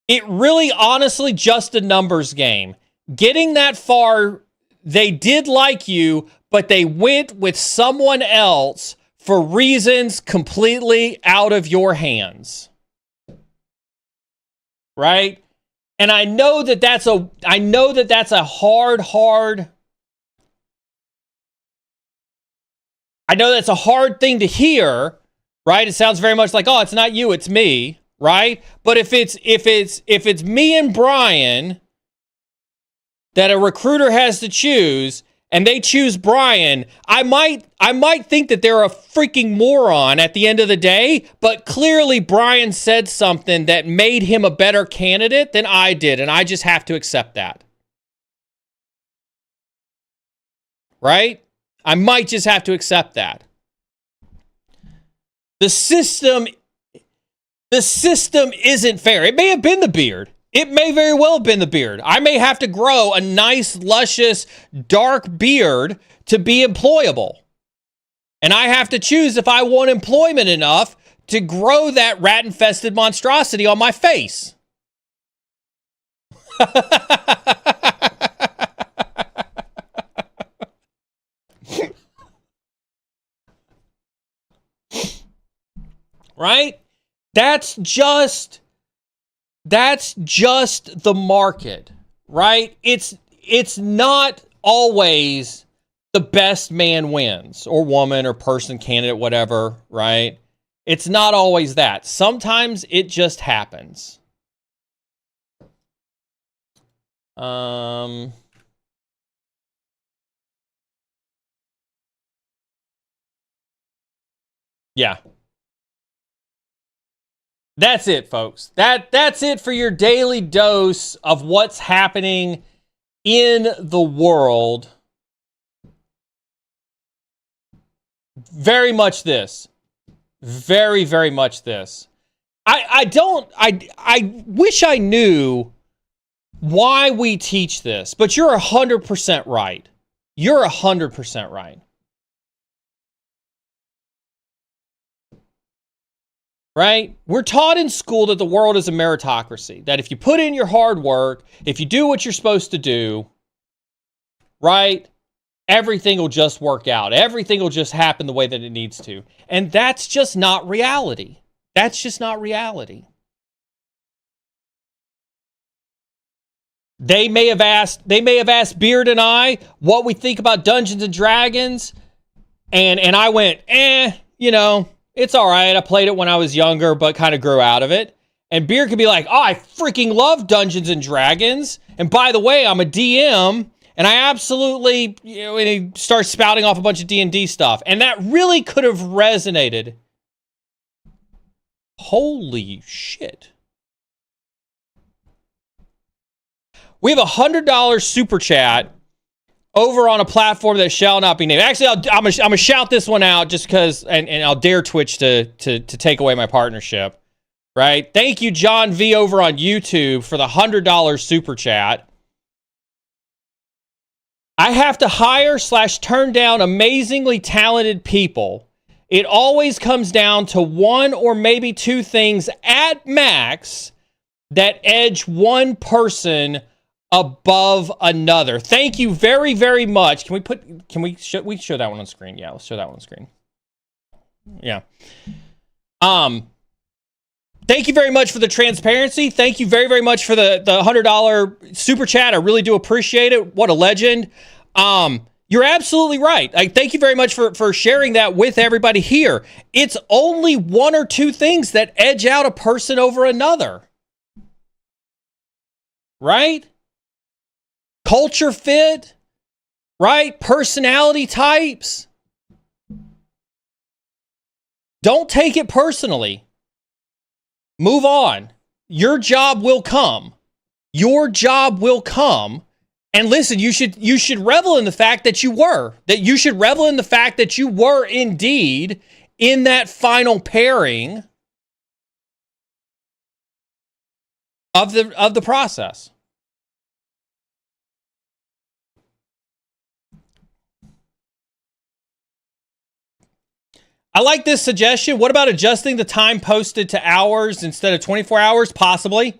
it really honestly just a numbers game. Getting that far, they did like you, but they went with someone else for reasons completely out of your hands. Right? And I know that that's a hard thing to hear, right? It sounds very much like, oh, it's not you, it's me, right? But if it's me and Brian that a recruiter has to choose, and they choose Brian, I might think that they're a freaking moron at the end of the day, but clearly Brian said something that made him a better candidate than I did, and I just have to accept that. Right? I might just have to accept that. The system isn't fair. It may have been the beard. It may very well have been the beard. I may have to grow a nice, luscious, dark beard to be employable. And I have to choose if I want employment enough to grow that rat-infested monstrosity on my face. Right? That's just the market, right? It's not always the best man wins, or woman, or person, candidate, whatever, right? It's not always that. Sometimes it just happens. Yeah. That's it, folks. That's it for your daily dose of what's happening in the world. Very much this. Very, very much this. I wish I knew why we teach this, but you're 100% right. You're 100% right. Right? We're taught in school that the world is a meritocracy, that if you put in your hard work, if you do what you're supposed to do, right, everything will just work out. Everything will just happen the way that it needs to. And that's just not reality. That's just not reality. They may have asked Beard and I what we think about Dungeons and Dragons, and I went, you know, it's all right. I played it when I was younger, but kind of grew out of it. And Beard could be like, oh, I freaking love Dungeons and Dragons. And by the way, I'm a DM, and I absolutely, you know, and he starts spouting off a bunch of D&D stuff. And that really could have resonated. Holy shit. We have a $100 super chat over on a platform that shall not be named. Actually, I'm gonna shout this one out just because, and I'll dare Twitch to take away my partnership. Right? Thank you, John V over on YouTube for the $100 super chat. I have to hire / turn down amazingly talented people. It always comes down to one or maybe two things at max that edge one person above another. Thank you very, very much. Can we show that one on screen? Yeah, let's show that one on screen. Yeah. Thank you very much for the transparency. Thank you very, very much for the $100 super chat. I really do appreciate it. What a legend. You're absolutely right. Thank you very much for sharing that with everybody here. It's only one or two things that edge out a person over another. Right? Culture fit, right? Personality types. Don't take it personally. Move on. Your job will come. Your job will come. And listen, you should revel in the fact that you were. That you should revel in the fact that you were indeed in that final pairing of the process. I like this suggestion. What about adjusting the time posted to hours instead of 24 hours? Possibly.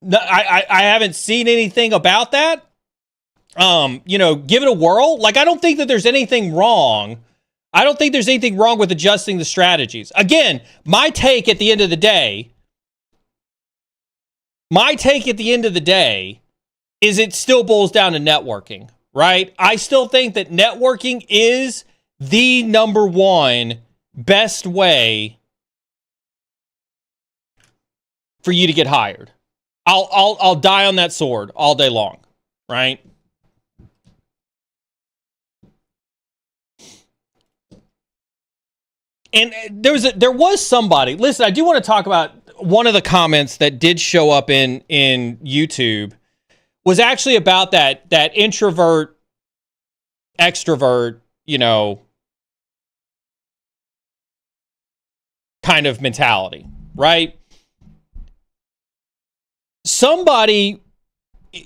No, I haven't seen anything about that. You know, give it a whirl. Like, I don't think that there's anything wrong. I don't think there's anything wrong with adjusting the strategies. Again, my take at the end of the day is it still boils down to networking, right? I still think that networking is the number one best way for you to get hired. I'll die on that sword all day long, right? And there was somebody. Listen, I do want to talk about one of the comments that did show up in YouTube was actually about that introvert extrovert, you know, kind of mentality, right? Somebody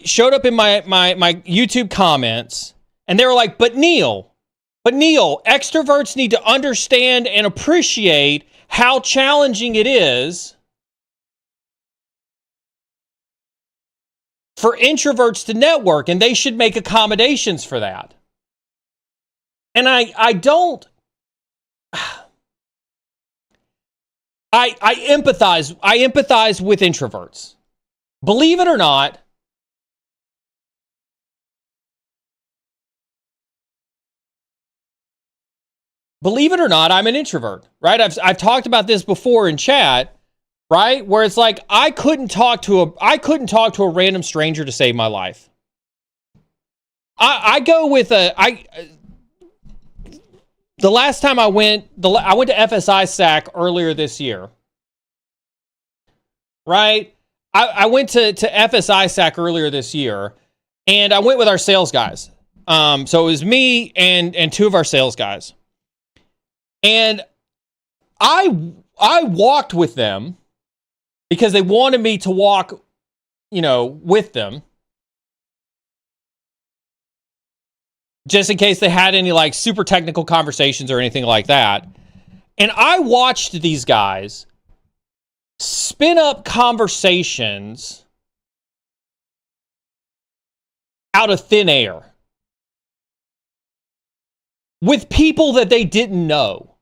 showed up in my YouTube comments and they were like, but Neal, extroverts need to understand and appreciate how challenging it is for introverts to network, and they should make accommodations for that. And I empathize with introverts. Believe it or not, believe it or not, I'm an introvert, right? I've talked about this before in chat, right? Where it's like I couldn't talk to a random stranger to save my life. I go with the last time I went to FSI SAC earlier this year, right? I went to FSI SAC earlier this year, and I went with our sales guys. So it was me and two of our sales guys. And I walked with them because they wanted me to walk, with them. Just in case they had any like super technical conversations or anything like that. And I watched these guys spin up conversations out of thin air with people that they didn't know.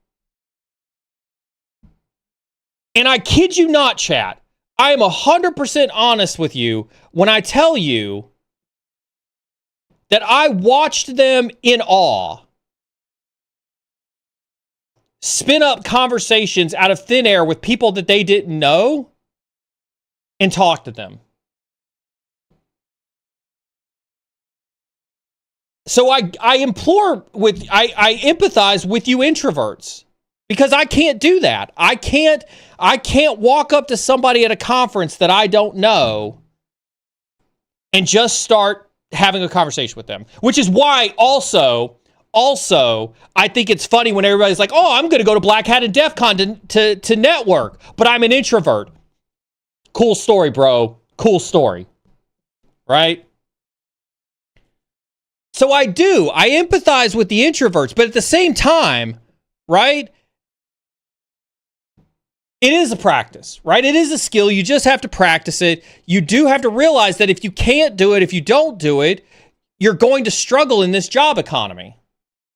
And I kid you not, chat, I am 100% honest with you when I tell you that I watched them in awe spin up conversations out of thin air with people that they didn't know and talk to them. So I empathize with you introverts because I can't do that. I can't walk up to somebody at a conference that I don't know and just start having a conversation with them, which is why also, I think it's funny when everybody's like, oh, I'm going to go to Black Hat and DEF CON to network, but I'm an introvert. Cool story, bro. Cool story. Right? So I empathize with the introverts, but at the same time, right? It is a practice, right? It is a skill. You just have to practice it. You do have to realize that if you can't do it, if you don't do it, you're going to struggle in this job economy,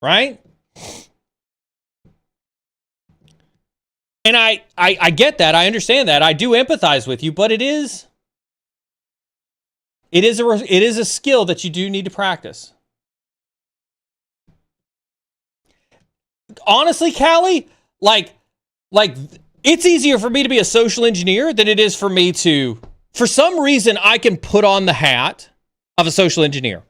right? And I get that. I understand that. I do empathize with you, but it is a skill that you do need to practice. Honestly, Callie, like it's easier for me to be a social engineer than it is for me to, for some reason, I can put on the hat of a social engineer.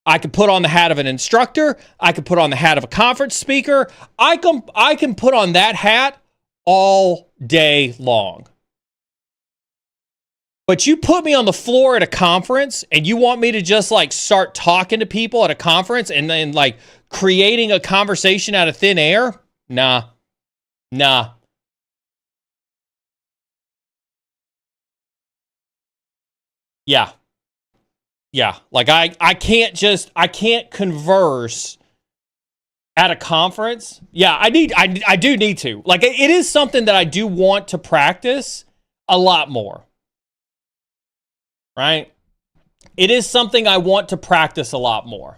I can put on the hat of an instructor. I can put on the hat of a conference speaker. I can put on that hat all day long. But you put me on the floor at a conference and you want me to just like start talking to people at a conference and then like creating a conversation out of thin air? Nah. Yeah. Like I can't converse at a conference. Yeah, I do need to. Like it is something that I do want to practice a lot more. Right? It is something I want to practice a lot more.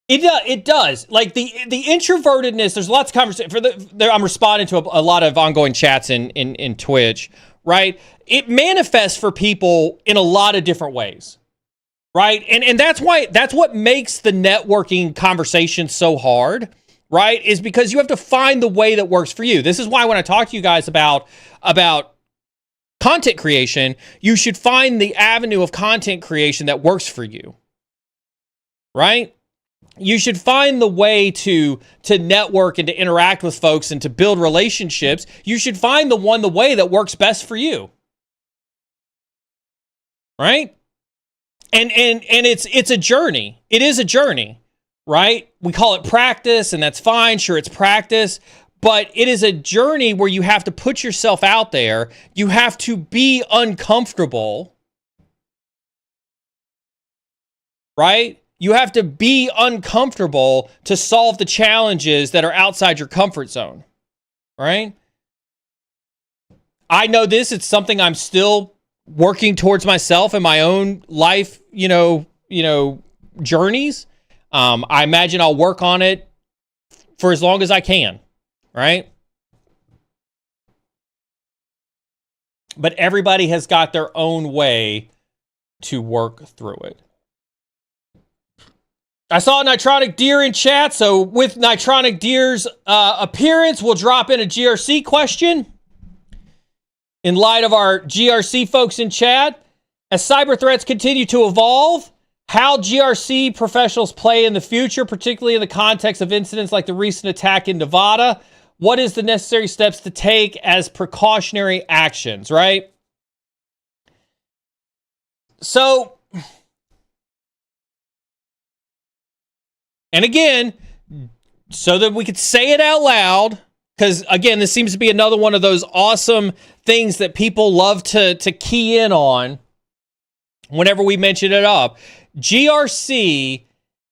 It does. Like the introvertedness, there's lots of conversation. I'm responding to a lot of ongoing chats in Twitch, right? It manifests for people in a lot of different ways, right? And that's what makes the networking conversation so hard, right? Is because you have to find the way that works for you. This is why when I talk to you guys about content creation, you should find the avenue of content creation that works for you, right? You should find the way to network and to interact with folks and to build relationships. You should find the way that works best for you. Right? And it's a journey. It is a journey, right? We call it practice, and that's fine. Sure, it's practice, but it is a journey where you have to put yourself out there. You have to be uncomfortable, right? You have to be uncomfortable to solve the challenges that are outside your comfort zone, right? I know this. It's something I'm still working towards myself in my own life, journeys. I imagine I'll work on it for as long as I can, right? But everybody has got their own way to work through it. I saw Nitronic Deer in chat, so with Nitronic Deer's appearance, we'll drop in a GRC question. In light of our GRC folks in chat, as cyber threats continue to evolve, how GRC professionals play in the future, particularly in the context of incidents like the recent attack in Nevada, what is the necessary steps to take as precautionary actions, right? So, and again, so that we could say it out loud, because again, this seems to be another one of those awesome things that people love to key in on whenever we mention it up. GRC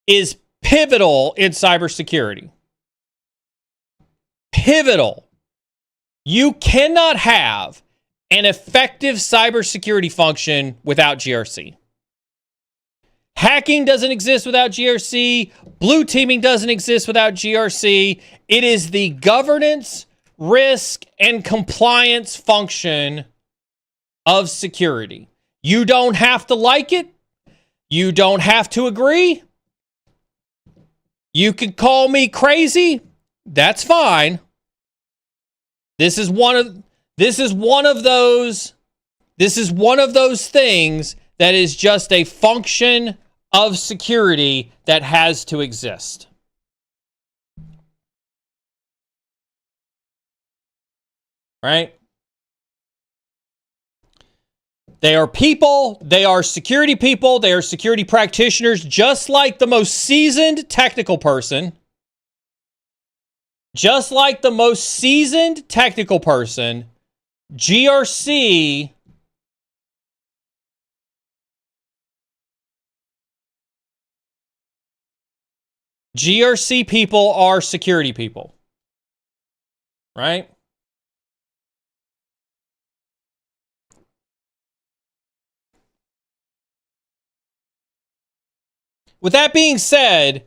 is pivotal in cybersecurity. Pivotal. You cannot have an effective cybersecurity function without GRC. Hacking doesn't exist without GRC. Blue teaming doesn't exist without GRC. It is the governance, risk, and compliance function of security. You don't have to like it. You don't have to agree. You can call me crazy. That's fine. This is one of those things that is just a function of security that has to exist. Right? They are people, they are security people, they are security practitioners, just like the most seasoned technical person. Just like the most seasoned technical person, GRC people are security people. Right? With that being said,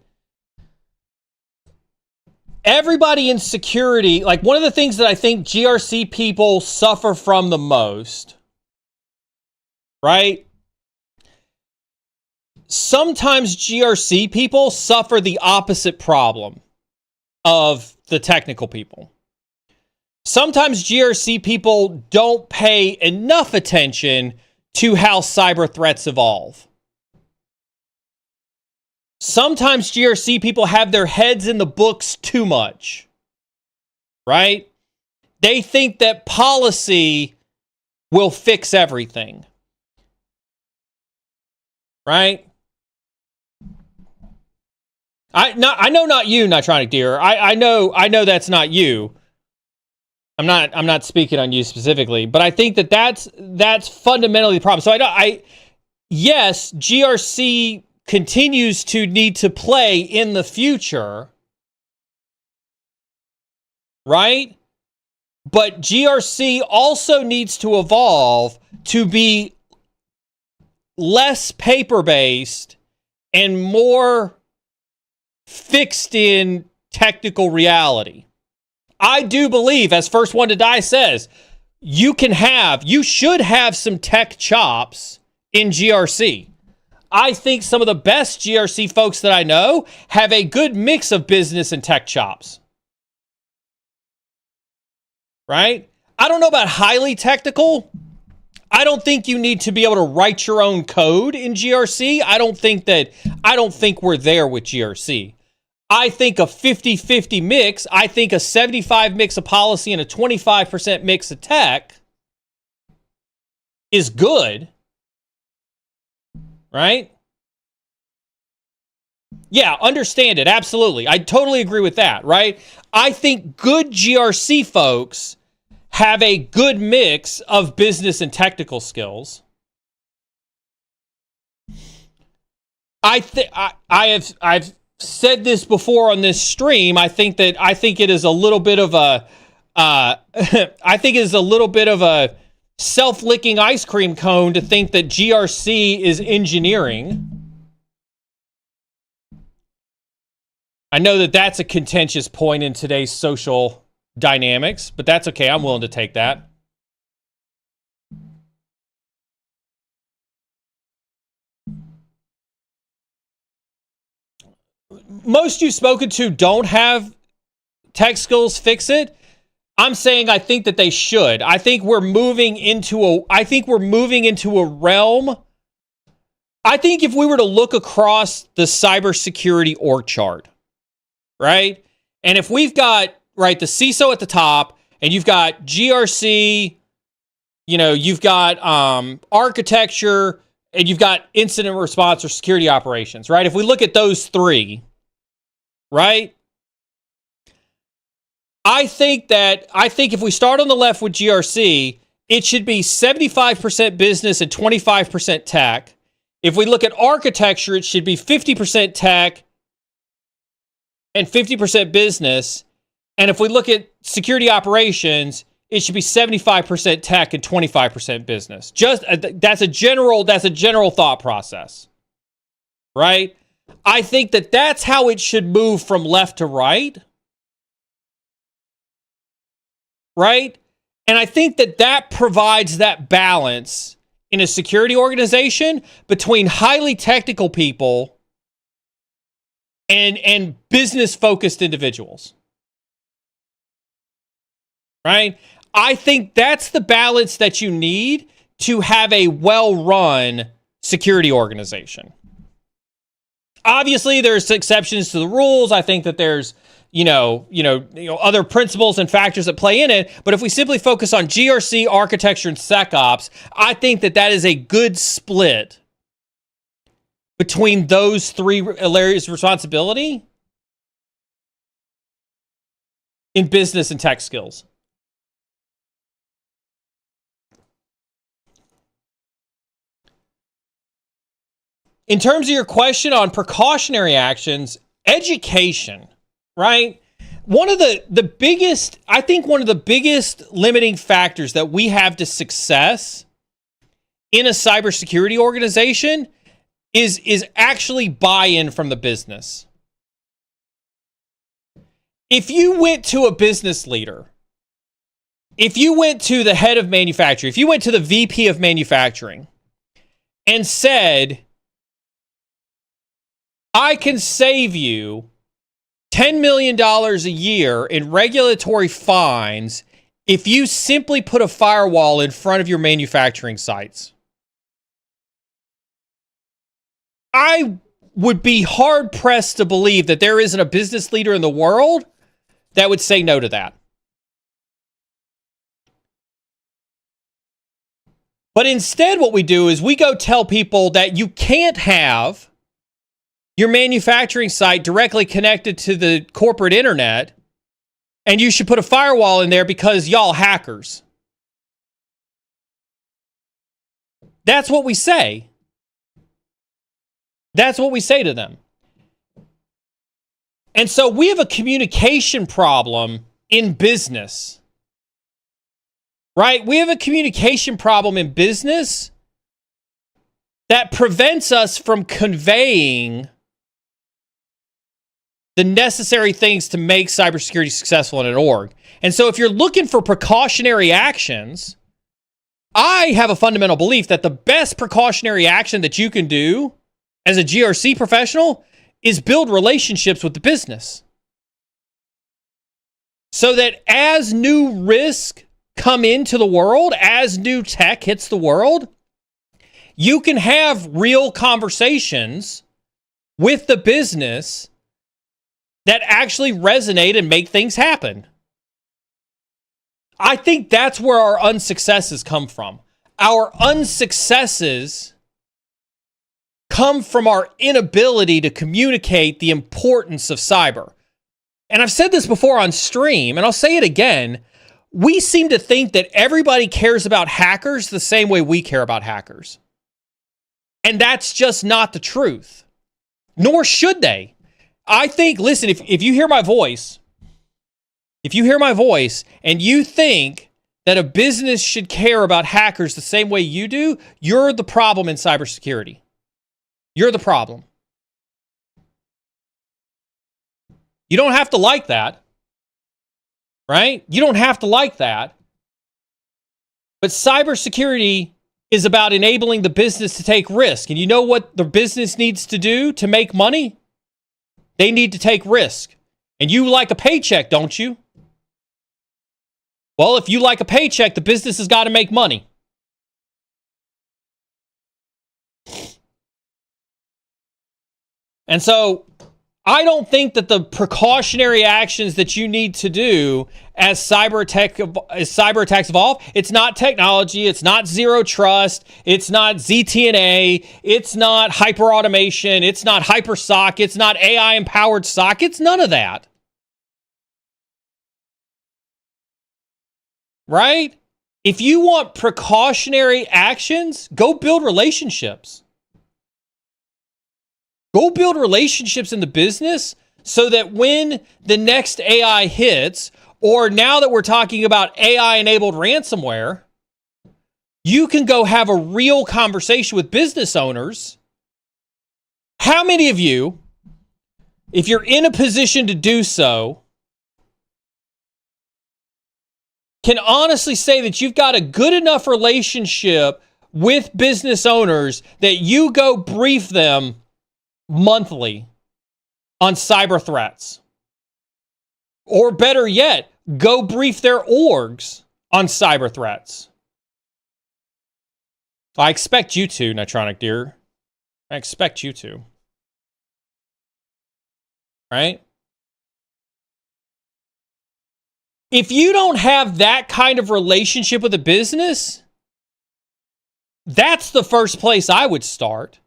everybody in security, like one of the things that I think GRC people suffer from the most, right? Sometimes GRC people suffer the opposite problem of the technical people. Sometimes GRC people don't pay enough attention to how cyber threats evolve. Sometimes GRC people have their heads in the books too much, right? They think that policy will fix everything, right? I know not you, Nitronic Deer. I know that's not you. I'm not speaking on you specifically, but I think that's fundamentally the problem. So yes, GRC continues to need to play in the future, right? But GRC also needs to evolve to be less paper-based and more fixed in technical reality. I do believe, as First One to Die says, you should have some tech chops in GRC. I think some of the best GRC folks that I know have a good mix of business and tech chops. Right? I don't know about highly technical. I don't think you need to be able to write your own code in GRC. I don't think we're there with GRC. I think a 50-50 mix, I think a 75 mix of policy and a 25% mix of tech is good. Right? Yeah, understand it. Absolutely. I totally agree with that, right? I think good GRC folks have a good mix of business and technical skills. I've said this before on this stream. I think it is a little bit of a self-licking ice cream cone to think that GRC is engineering. I know that that's a contentious point in today's social dynamics, but that's okay. I'm willing to take that. most you've spoken to don't have tech skills fix it. I'm saying I think that they should. I think we're moving into a realm. I think if we were to look across the cybersecurity org chart, right? And if we've got, right, the CISO at the top, and you've got GRC, you've got architecture, and you've got incident response or security operations, right? If we look at those three, right? I think if we start on the left with GRC, it should be 75% business and 25% tech. If we look at architecture, it should be 50% tech and 50% business. And if we look at security operations, it should be 75% tech and 25% business. Just that's a general thought process, right? I think that's how it should move from left to right. Right? And I think that provides that balance in a security organization between highly technical people and business-focused individuals. Right? I think that's the balance that you need to have a well-run security organization. Obviously, there's exceptions to the rules. I think that there's other principles and factors that play in it. But if we simply focus on GRC, architecture, and SecOps, I think that is a good split between those three areas of responsibility in business and tech skills. In terms of your question on precautionary actions, education, right? One of the biggest limiting factors that we have to success in a cybersecurity organization is actually buy-in from the business. If you went to a business leader, if you went to the head of manufacturing, if you went to the VP of manufacturing and said, I can save you $10 million a year in regulatory fines if you simply put a firewall in front of your manufacturing sites, I would be hard-pressed to believe that there isn't a business leader in the world that would say no to that. But instead, what we do is we go tell people that you can't have your manufacturing site directly connected to the corporate internet, and you should put a firewall in there because y'all hackers. That's what we say. That's what we say to them. And so we have a communication problem in business. Right? We have a communication problem in business that prevents us from conveying the necessary things to make cybersecurity successful in an org. And so if you're looking for precautionary actions, I have a fundamental belief that the best precautionary action that you can do as a GRC professional is build relationships with the business. So that as new risk come into the world, as new tech hits the world, you can have real conversations with the business that actually resonate and make things happen. I think that's where our unsuccesses come from. Our unsuccesses come from our inability to communicate the importance of cyber. And I've said this before on stream, and I'll say it again. We seem to think that everybody cares about hackers the same way we care about hackers. And that's just not the truth. Nor should they. I think, listen, if you hear my voice, and you think that a business should care about hackers the same way you do, you're the problem in cybersecurity. You're the problem. You don't have to like that, right? You don't have to like that. But cybersecurity is about enabling the business to take risk. And you know what the business needs to do to make money? they need to take risk. And you like a paycheck, don't you? Well, if you like a paycheck, the business has got to make money. And so I don't think that the precautionary actions that you need to do as cyber attacks evolve, it's not technology, it's not zero trust, it's not ZTNA, it's not hyper automation, it's not hyper SOC, it's not AI empowered SOC, it's none of that. Right? If you want precautionary actions, go build relationships. Go build relationships in the business so that when the next AI hits, or now that we're talking about AI-enabled ransomware, you can go have a real conversation with business owners. How many of you, if you're in a position to do so, can honestly say that you've got a good enough relationship with business owners that you go brief them monthly on cyber threats? Or better yet, go brief their orgs on cyber threats. I expect you to, Nitronic Deer. I expect you to. Right? If you don't have that kind of relationship with a business, that's the first place I would start.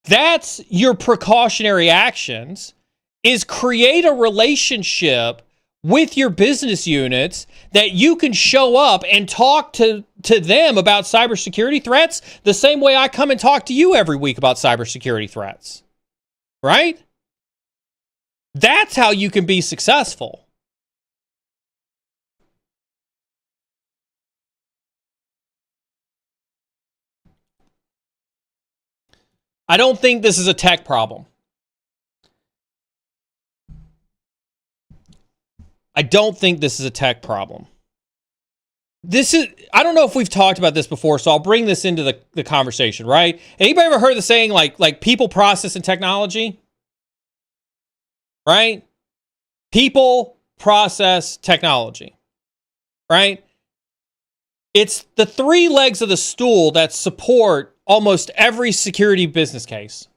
That's your precautionary actions, is create a relationship with your business units that you can show up and talk to them about cybersecurity threats the same way I come and talk to you every week about cybersecurity threats. Right? That's how you can be successful. I don't think this is a tech problem. I don't think this is a tech problem. I don't know if we've talked about this before, so I'll bring this into the conversation, right? Anybody ever heard the saying like people, process, and technology? Right? People, process, technology. Right? It's the three legs of the stool that support almost every security business case.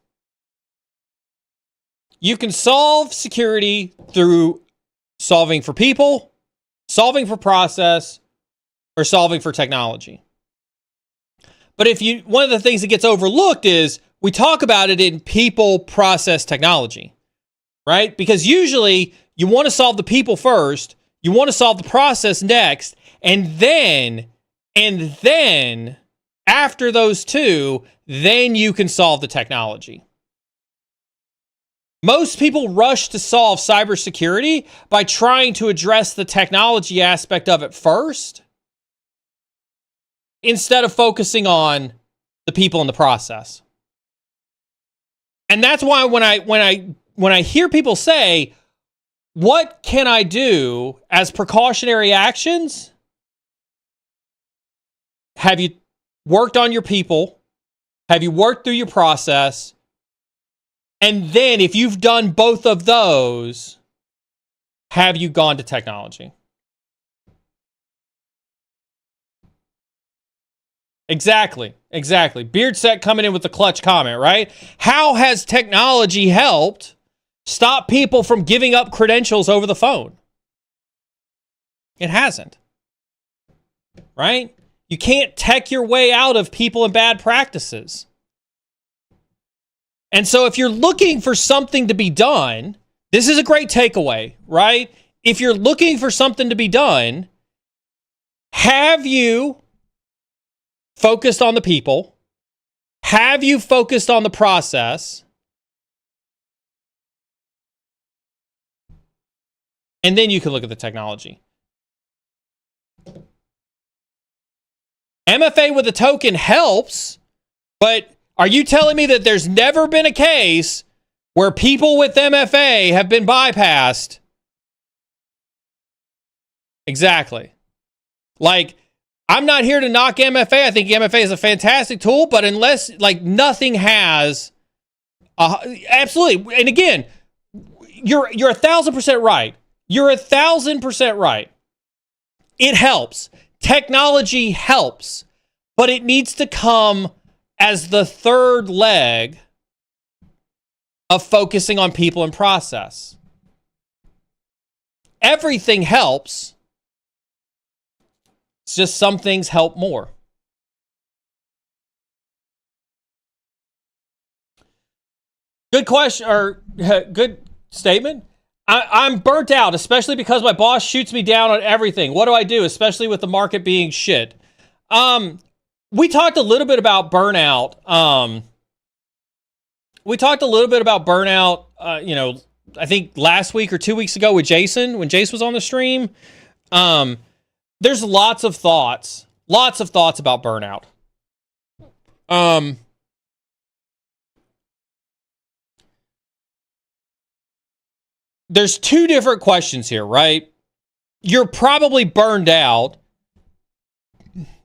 You can solve security through solving for people, solving for process, or solving for technology. But one of the things that gets overlooked is we talk about it in people, process, technology, right? Because usually you want to solve the people first, you want to solve the process next, and then after those two, then you can solve the technology. Most people rush to solve cybersecurity by trying to address the technology aspect of it first, instead of focusing on the people in the process. And that's why when I hear people say, "What can I do as precautionary actions?" Have you worked on your people? Have you worked through your process? And then if you've done both of those, have you gone to technology? Exactly. Beardset coming in with the clutch comment, right? How has technology helped stop people from giving up credentials over the phone? It hasn't. Right? You can't tech your way out of people and bad practices. And so if you're looking for something to be done, this is a great takeaway, right? If you're looking for something to be done, have you focused on the people? Have you focused on the process? And then you can look at the technology. MFA with a token helps, but are you telling me that there's never been a case where people with MFA have been bypassed? Exactly. Like, I'm not here to knock MFA. I think MFA is a fantastic tool, but unless, nothing has... absolutely. And again, you're 1,000% right. You're 1,000% right. It helps. Technology helps, but it needs to come as the third leg of focusing on people and process. Everything helps. It's just some things help more. Good question, or good statement. I'm burnt out, especially because my boss shoots me down on everything. What do I do, especially with the market being shit? We talked a little bit about burnout. I think last week or 2 weeks ago with Jason, when Jason was on the stream. There's lots of thoughts about burnout. There's two different questions here, right? You're probably burned out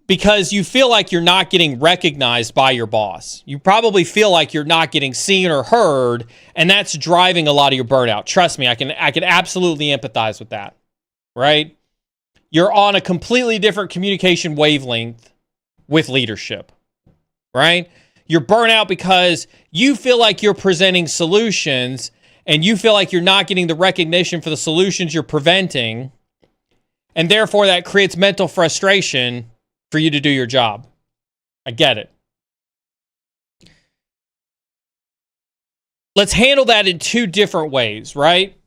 because you feel like you're not getting recognized by your boss. You probably feel like you're not getting seen or heard, and that's driving a lot of your burnout. Trust me, I can absolutely empathize with that, right? You're on a completely different communication wavelength with leadership, right? You're burnt out because you feel like you're presenting solutions and you feel like you're not getting the recognition for the solutions you're preventing, and therefore that creates mental frustration for you to do your job. I get it. Let's handle that in two different ways, right?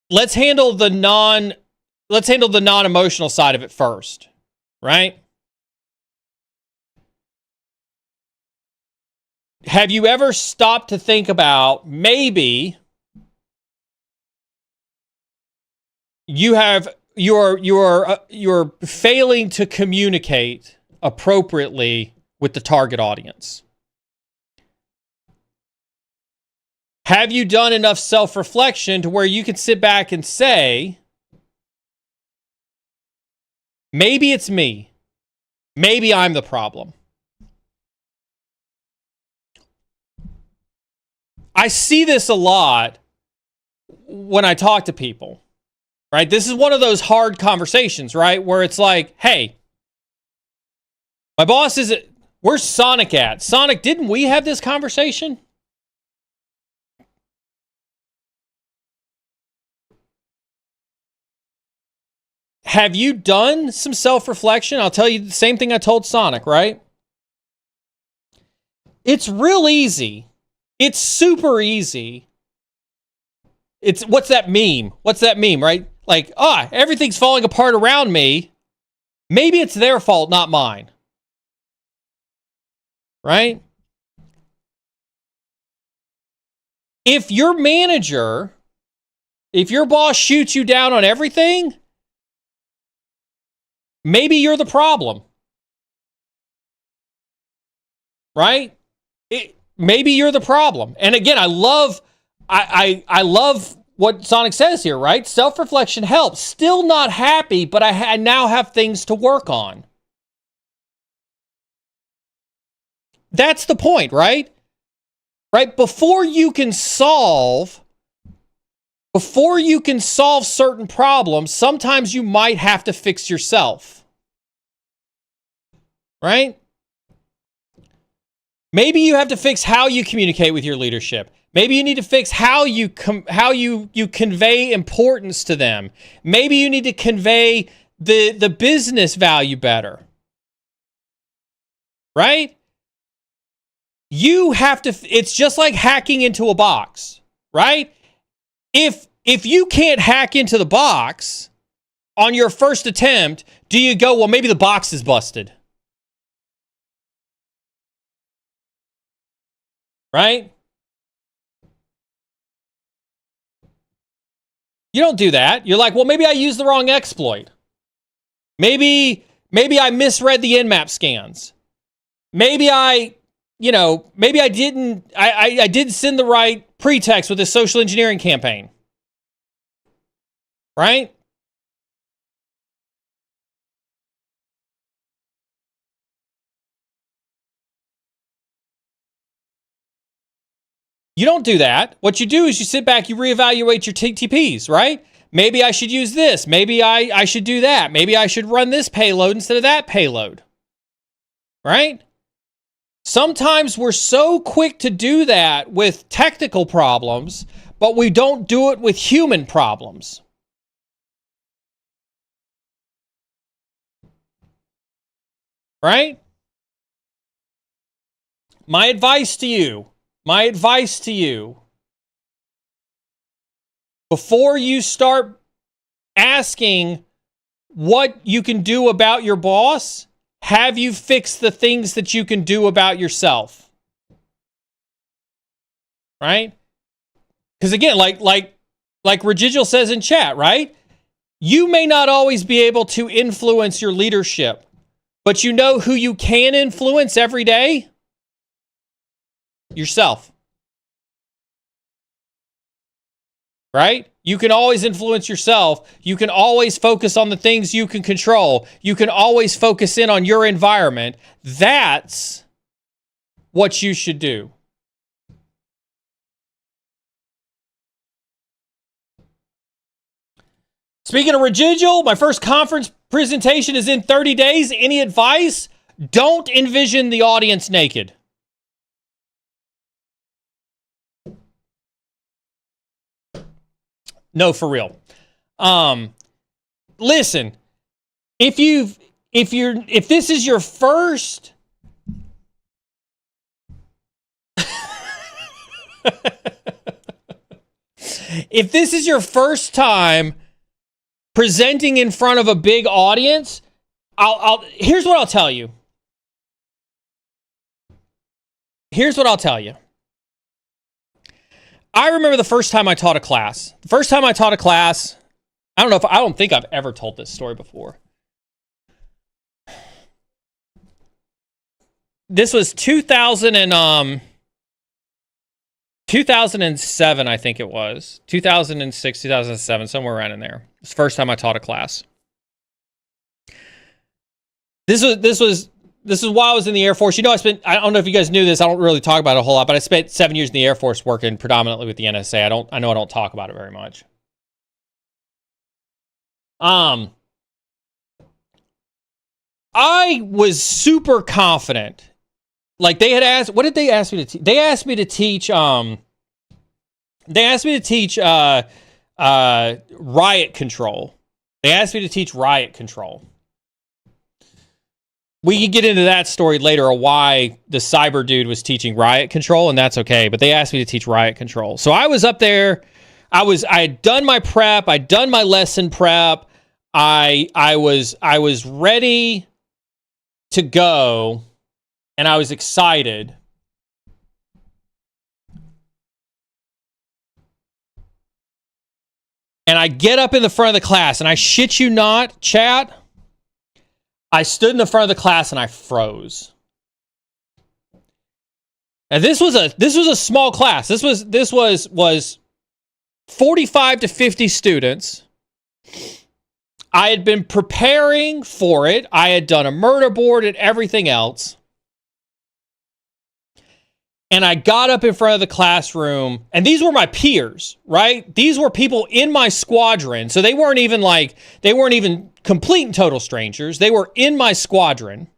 Let's handle the non-emotional side of it first, right? Have you ever stopped to think about maybe you're failing to communicate appropriately with the target audience? Have you done enough self-reflection to where you can sit back and say, maybe it's me. Maybe I'm the problem. I see this a lot when I talk to people, right? This is one of those hard conversations, right? Where it's like, hey, my boss where's Sonic at? Sonic, didn't we have this conversation? Have you done some self-reflection? I'll tell you the same thing I told Sonic, right? It's real easy. It's super easy. What's that meme? Right? Like, everything's falling apart around me. Maybe it's their fault, not mine. Right? If your boss shoots you down on everything, maybe you're the problem. Right? Maybe you're the problem. And again, I love what Sonic says here, right? Self-reflection helps. Still not happy, but I now have things to work on. That's the point, right? Right? Before you can solve certain problems, sometimes you might have to fix yourself. Right? Maybe you have to fix how you communicate with your leadership. Maybe you need to fix how you convey importance to them. Maybe you need to convey the business value better. Right? You have to, it's just like hacking into a box, right? If you can't hack into the box on your first attempt, do you go, well, maybe the box is busted? Right? You don't do that. You're like, well, maybe I used the wrong exploit. Maybe I misread the Nmap scans. Maybe I didn't send the right pretext with this social engineering campaign. Right? You don't do that. What you do is you sit back, you reevaluate your TTPs, right? Maybe I should use this. Maybe I should do that. Maybe I should run this payload instead of that payload, right? Sometimes we're so quick to do that with technical problems, but we don't do it with human problems. Right? My advice to you, before you start asking what you can do about your boss, have you fixed the things that you can do about yourself? Right? Because again, like Residual says in chat, right? You may not always be able to influence your leadership, but you know who you can influence every day? Yourself. Right? You can always influence yourself. You can always focus on the things you can control. You can always focus in on your environment. That's what you should do. Speaking of Residual, my first conference presentation is in 30 days. Any advice? Don't envision the audience naked. No, for real. Listen, if this is your first if this is your first time presenting in front of a big audience, here's what I'll tell you. I remember the first time I taught a class. I don't think I've ever told this story before. This was 2007, I think it was. 2006, 2007, somewhere around in there. It's the first time I taught a class. This was while I was in the Air Force. You know, I don't know if you guys knew this. I don't really talk about it a whole lot, but I spent 7 years in the Air Force working predominantly with the NSA. I know I don't talk about it very much. I was super confident. Like they had asked, what did they ask me to teach? They asked me to teach, riot control. We could get into that story later of why the cyber dude was teaching riot control, and that's okay. But they asked me to teach riot control. So I was up there. I had done my prep. I'd done my lesson prep. I was ready to go, and I was excited. And I get up in the front of the class, and I shit you not, chat, I stood in the front of the class and I froze. And this was a small class. This was 45 to 50 students. I had been preparing for it. I had done a murder board and everything else. And I got up in front of the classroom, and these were my peers, right? These were people in my squadron. So they weren't even complete and total strangers. They were in my squadron.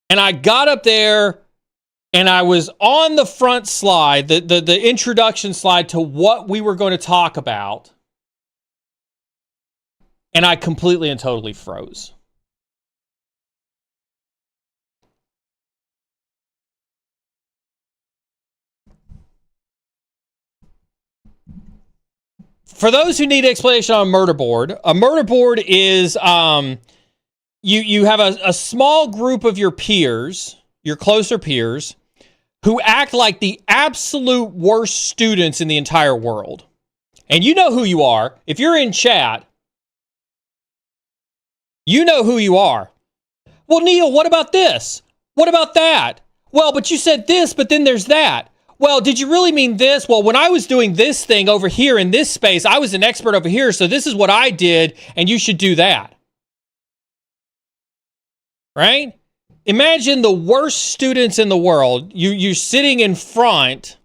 And I got up there, and I was on the front slide, the introduction slide to what we were going to talk about. And I completely and totally froze. For those who need explanation on a murder board is you have a small group of your peers, your closer peers, who act like the absolute worst students in the entire world. And you know who you are. If you're in chat, you know who you are. Well, Neal, what about this? What about that? Well, but you said this, but then there's that. Well, did you really mean this? Well, when I was doing this thing over here in this space, I was an expert over here, so this is what I did, and you should do that. Right? imagine the worst students in the world. You're sitting in front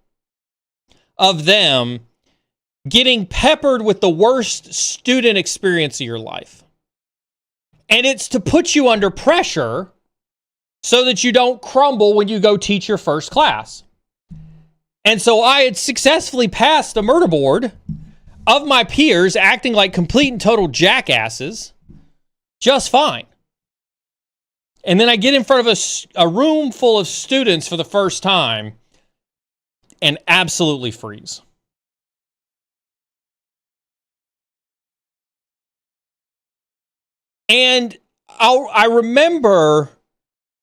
of them, getting peppered with the worst student experience of your life. And it's to put you under pressure so that you don't crumble when you go teach your first class. And so I had successfully passed the murder board of my peers acting like complete and total jackasses just fine. And then I get in front of a room full of students for the first time and absolutely freeze. And I remember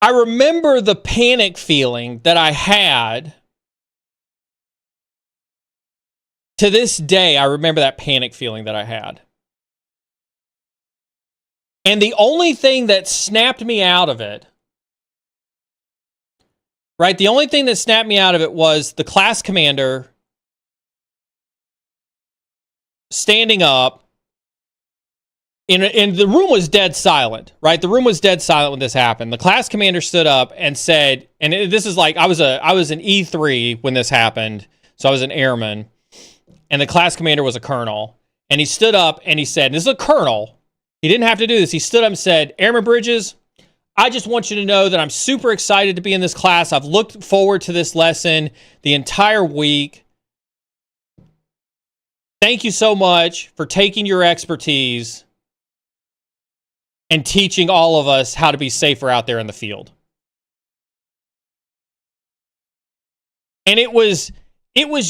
the panic feeling that I had. To this day, I remember that panic feeling that I had. And the only thing that snapped me out of it, right? The only thing that snapped me out of it was the class commander standing up. And the room was dead silent, right? The room was dead silent when this happened. The class commander stood up and said, and this is like, I was an E3 when this happened, so I was an airman, and the class commander was a colonel. And he stood up and he said, this is a colonel. He didn't have to do this. He stood up and said, Airman Bridges, I just want you to know that I'm super excited to be in this class. I've looked forward to this lesson the entire week. Thank you so much for taking your expertise and teaching all of us how to be safer out there in the field. And it was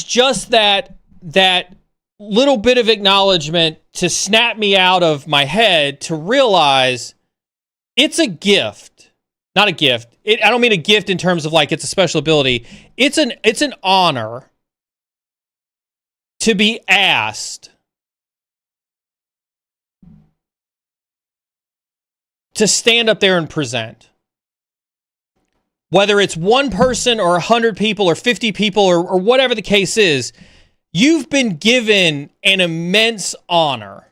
just that little bit of acknowledgement to snap me out of my head to realize it's a gift. Not a gift. I don't mean a gift in terms of like it's a special ability. It's an honor to be asked to stand up there and present. Whether it's one person or 100 people or 50 people or whatever the case is, you've been given an immense honor,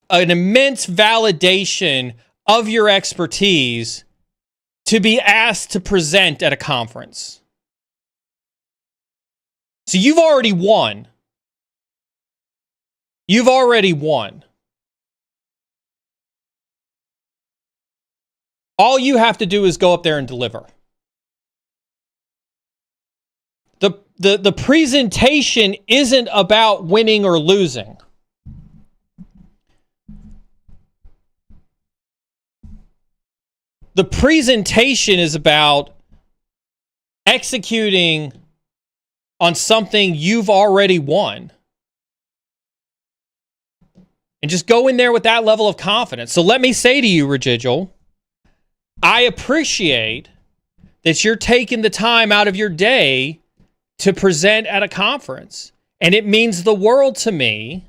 an immense validation of your expertise to be asked to present at a conference. So you've already won. You've already won. All you have to do is go up there and deliver. The presentation isn't about winning or losing. The presentation is about executing on something you've already won. And just go in there with that level of confidence. So let me say to you, Residual, I appreciate that you're taking the time out of your day to present at a conference. And it means the world to me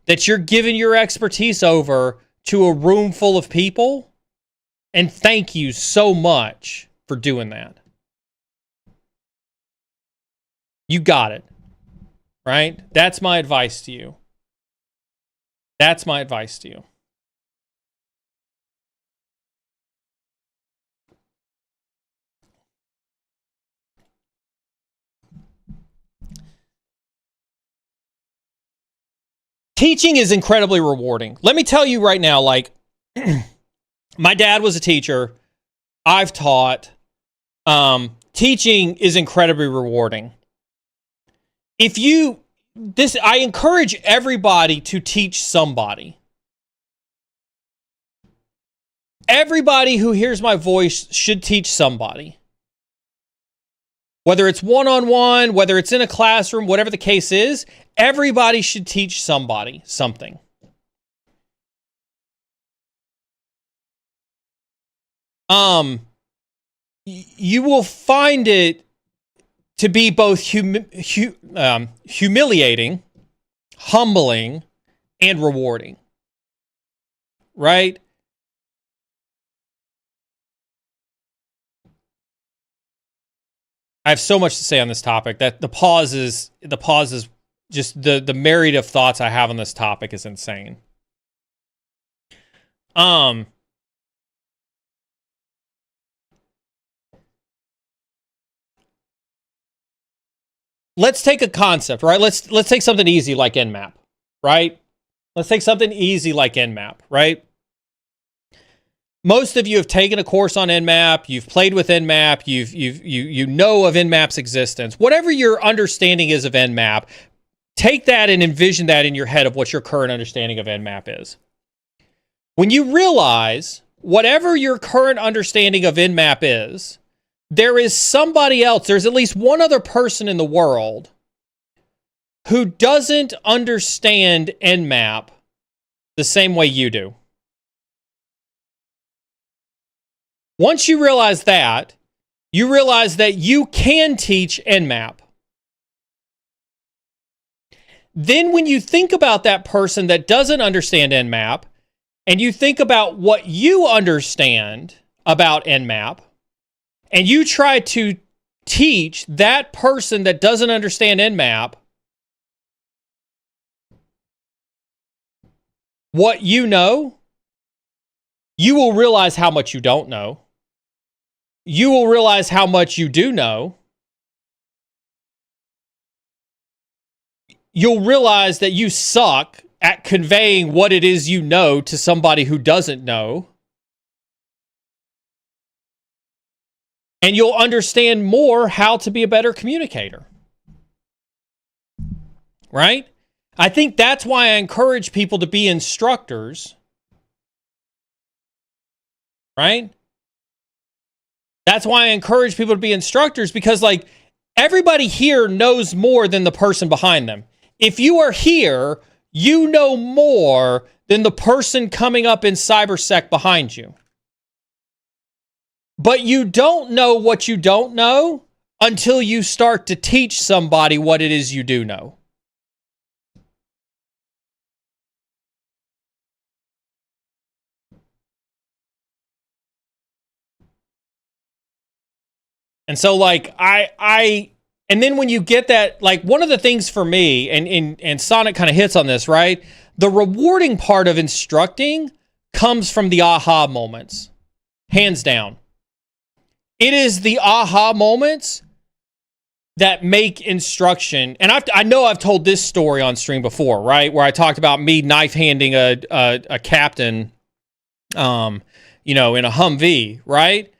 that you're giving your expertise over to a room full of people. And thank you so much for doing that. You got it, right? That's my advice to you. That's my advice to you. Teaching is incredibly rewarding. Let me tell you right now, like, my dad was a teacher. I've taught. Teaching is incredibly rewarding. I encourage everybody to teach somebody. Everybody who hears my voice should teach somebody. Whether it's one-on-one, whether it's in a classroom, whatever the case is, everybody should teach somebody something. You will find it to be both humiliating, humbling, and rewarding. Right? I have so much to say on this topic that the pause is just the myriad of thoughts I have on this topic is insane. let's take a concept, right? Let's take something easy like Nmap, right? Let's take something easy like Nmap, right? Most of you have taken a course on Nmap, you've played with Nmap, you know of Nmap's existence. Whatever your understanding is of Nmap, take that and envision that in your head of what your current understanding of Nmap is. When you realize whatever your current understanding of Nmap is, there is somebody else, there's at least one other person in the world who doesn't understand Nmap the same way you do. Once you realize that you can teach Nmap. Then when you think about that person that doesn't understand Nmap, and you think about what you understand about Nmap, and you try to teach that person that doesn't understand Nmap what you know, you will realize how much you don't know. You will realize how much you do know. You'll realize that you suck at conveying what it is you know to somebody who doesn't know. And you'll understand more how to be a better communicator. Right? I think that's why I encourage people to be instructors. Right? That's why I encourage people to be instructors, because like everybody here knows more than the person behind them. If you are here, you know more than the person coming up in cybersec behind you. But you don't know what you don't know until you start to teach somebody what it is you do know. And so like and then when you get that, like one of the things for me, and Sonic kind of hits on this, right? The rewarding part of instructing comes from the aha moments. Hands down. It is the aha moments that make instruction. And I know I've told this story on stream before, right? Where I talked about me knife handing a captain, in a Humvee, right?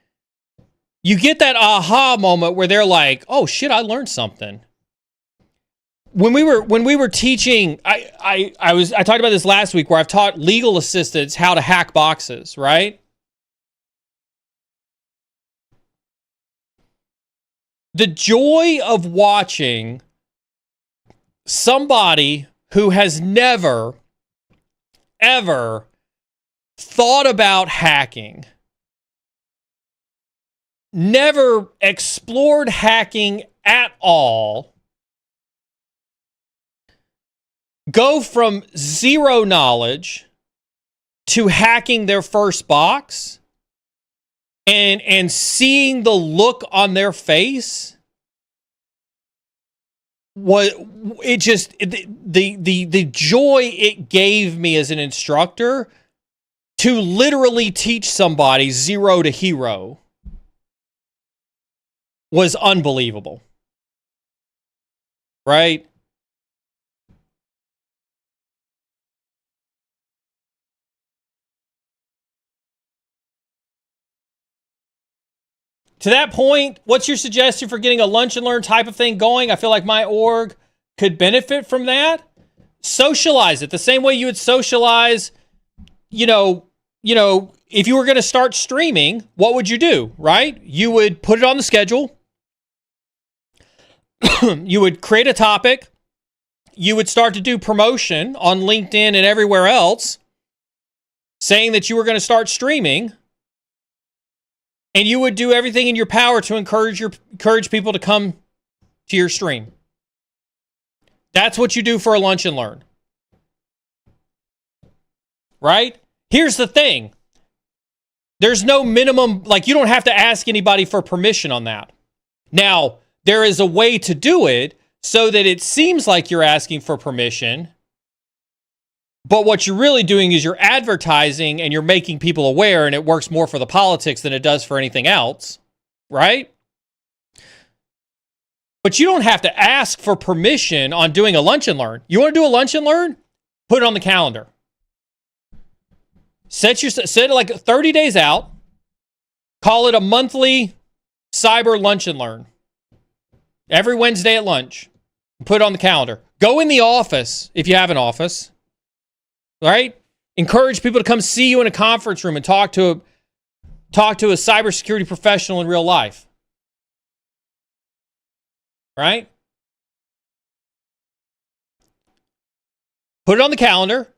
You get that aha moment where they're like, "Oh shit, I learned something." When we were teaching, I talked about this last week where I've taught legal assistants how to hack boxes, right? The joy of watching somebody who has never, ever thought about hacking, never explored hacking at all, go from zero knowledge to hacking their first box, and seeing the look on their face, the joy it gave me as an instructor to literally teach somebody zero to hero was unbelievable. Right? To that point, what's your suggestion for getting a lunch and learn type of thing going? I feel like my org could benefit from that. Socialize it the same way you would socialize, if you were going to start streaming, what would you do, right? You would put it on the schedule. You would create a topic. You would start to do promotion on LinkedIn and everywhere else, saying that you were going to start streaming. And you would do everything in your power to encourage people to come to your stream. That's what you do for a lunch and learn. Right? Here's the thing. There's no minimum, you don't have to ask anybody for permission on that. Now, there is a way to do it so that it seems like you're asking for permission. But what you're really doing is you're advertising and you're making people aware, and it works more for the politics than it does for anything else, right? But you don't have to ask for permission on doing a lunch and learn. You want to do a lunch and learn? Put it on the calendar. Set it like 30 days out. Call it a monthly cyber lunch and learn. Every Wednesday at lunch. Put it on the calendar. Go in the office if you have an office. Right? Encourage people to come see you in a conference room and talk to a cybersecurity professional in real life. Right? Put it on the calendar.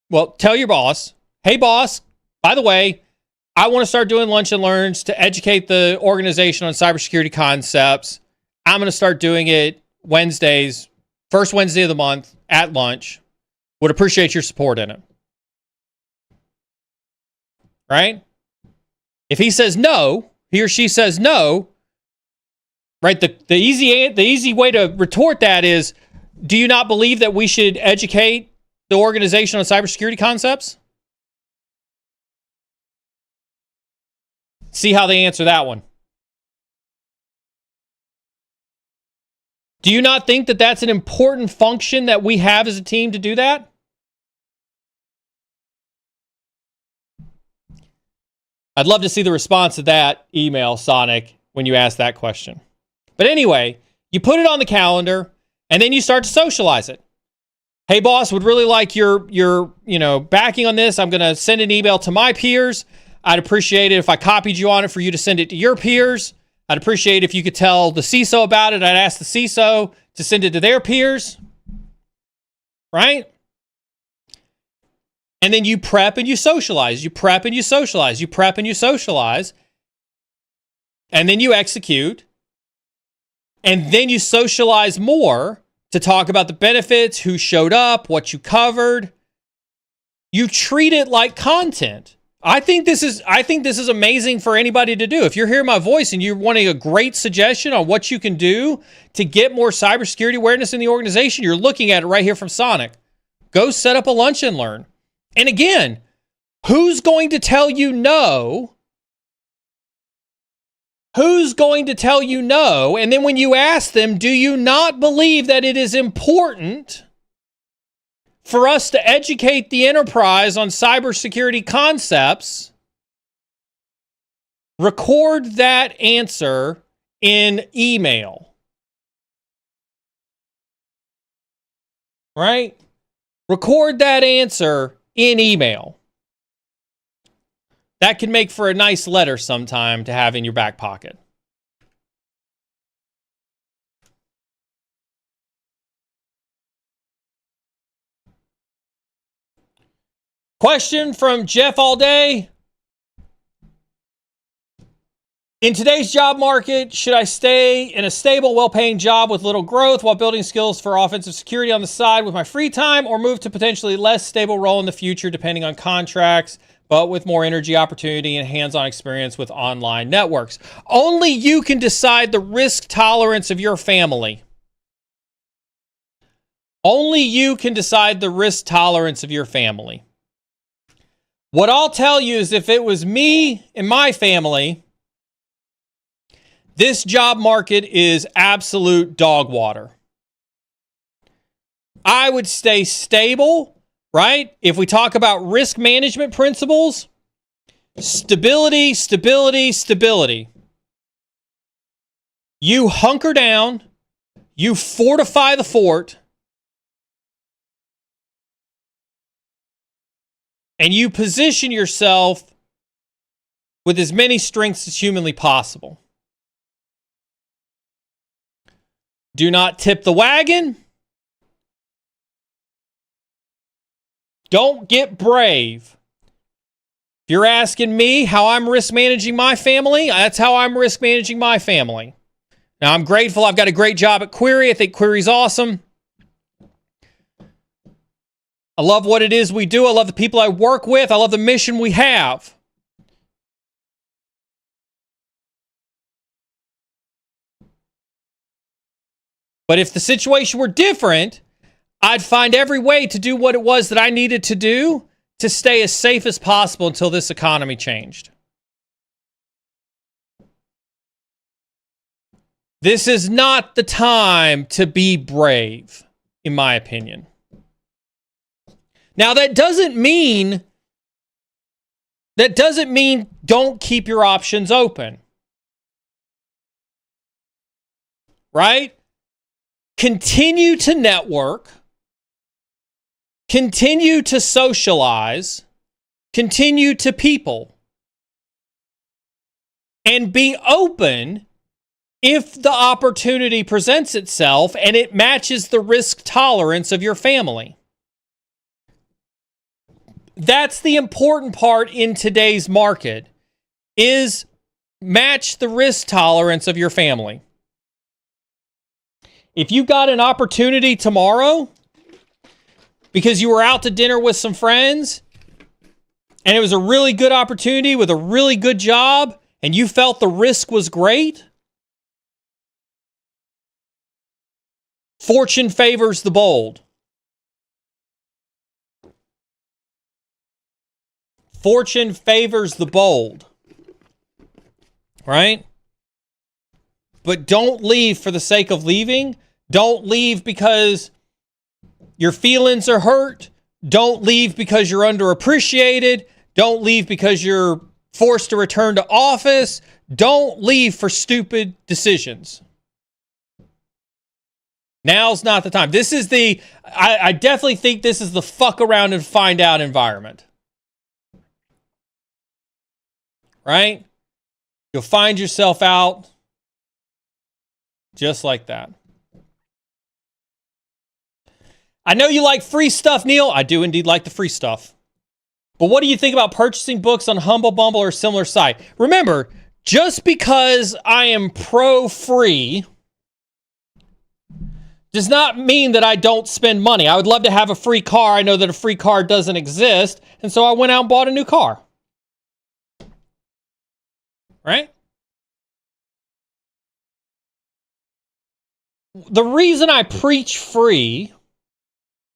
Well, tell your boss, hey boss, by the way, I want to start doing lunch and learns to educate the organization on cybersecurity concepts. I'm going to start doing it Wednesdays, first Wednesday of the month at lunch. Would appreciate your support in it. Right? If he says no, he or she says no, right? The easy way to retort that is, do you not believe that we should educate the organization on cybersecurity concepts? See how they answer that one. Do you not think that that's an important function that we have as a team to do that? I'd love to see the response to that email, Sonic, when you ask that question. But anyway, you put it on the calendar, and then you start to socialize it. Hey, boss, would really like your backing on this. I'm going to send an email to my peers. I'd appreciate it if I copied you on it for you to send it to your peers. I'd appreciate if you could tell the CISO about it. I'd ask the CISO to send it to their peers. Right? And then you prep and you socialize. You prep and you socialize. You prep and you socialize. And then you execute. And then you socialize more to talk about the benefits, who showed up, what you covered. You treat it like content. I think this is amazing for anybody to do. If you're hearing my voice and you're wanting a great suggestion on what you can do to get more cybersecurity awareness in the organization, you're looking at it right here from Sonic. Go set up a lunch and learn. And again, who's going to tell you no? Who's going to tell you no? And then when you ask them, do you not believe that it is important for us to educate the enterprise on cybersecurity concepts? Record that answer in email. Right? Record that answer in email. That can make for a nice letter sometime to have in your back pocket. Question from Jeff All Day. In today's job market, should I stay in a stable, well-paying job with little growth while building skills for offensive security on the side with my free time, or move to potentially less stable role in the future depending on contracts, but with more energy, opportunity, and hands-on experience with online networks? Only you can decide the risk tolerance of your family. Only you can decide the risk tolerance of your family. What I'll tell you is, if it was me and my family, this job market is absolute dog water. I would stay stable, right? If we talk about risk management principles, stability, stability, stability. You hunker down, you fortify the fort, and you position yourself with as many strengths as humanly possible. Do not tip the wagon. Don't get brave. If you're asking me how I'm risk managing my family, that's how I'm risk managing my family. Now, I'm grateful. I've got a great job at Query. I think Query's awesome. I love what it is we do. I love the people I work with. I love the mission we have. But if the situation were different, I'd find every way to do what it was that I needed to do to stay as safe as possible until this economy changed. This is not the time to be brave, in my opinion. Now, that doesn't mean don't keep your options open. Right? Continue to network. Continue to socialize. Continue to people. And be open if the opportunity presents itself and it matches the risk tolerance of your family. That's the important part in today's market, is match the risk tolerance of your family. If you got an opportunity tomorrow because you were out to dinner with some friends and it was a really good opportunity with a really good job and you felt the risk was great, fortune favors the bold. Fortune favors the bold. Right? But don't leave for the sake of leaving. Don't leave because your feelings are hurt. Don't leave because you're underappreciated. Don't leave because you're forced to return to office. Don't leave for stupid decisions. Now's not the time. This is I definitely think this is the fuck around and find out environment. Right? You'll find yourself out just like that. I know you like free stuff, Neal. I do indeed like the free stuff. But what do you think about purchasing books on Humble Bundle or similar site? Remember, just because I am pro-free does not mean that I don't spend money. I would love to have a free car. I know that a free car doesn't exist, and so I went out and bought a new car. Right? The reason I preach free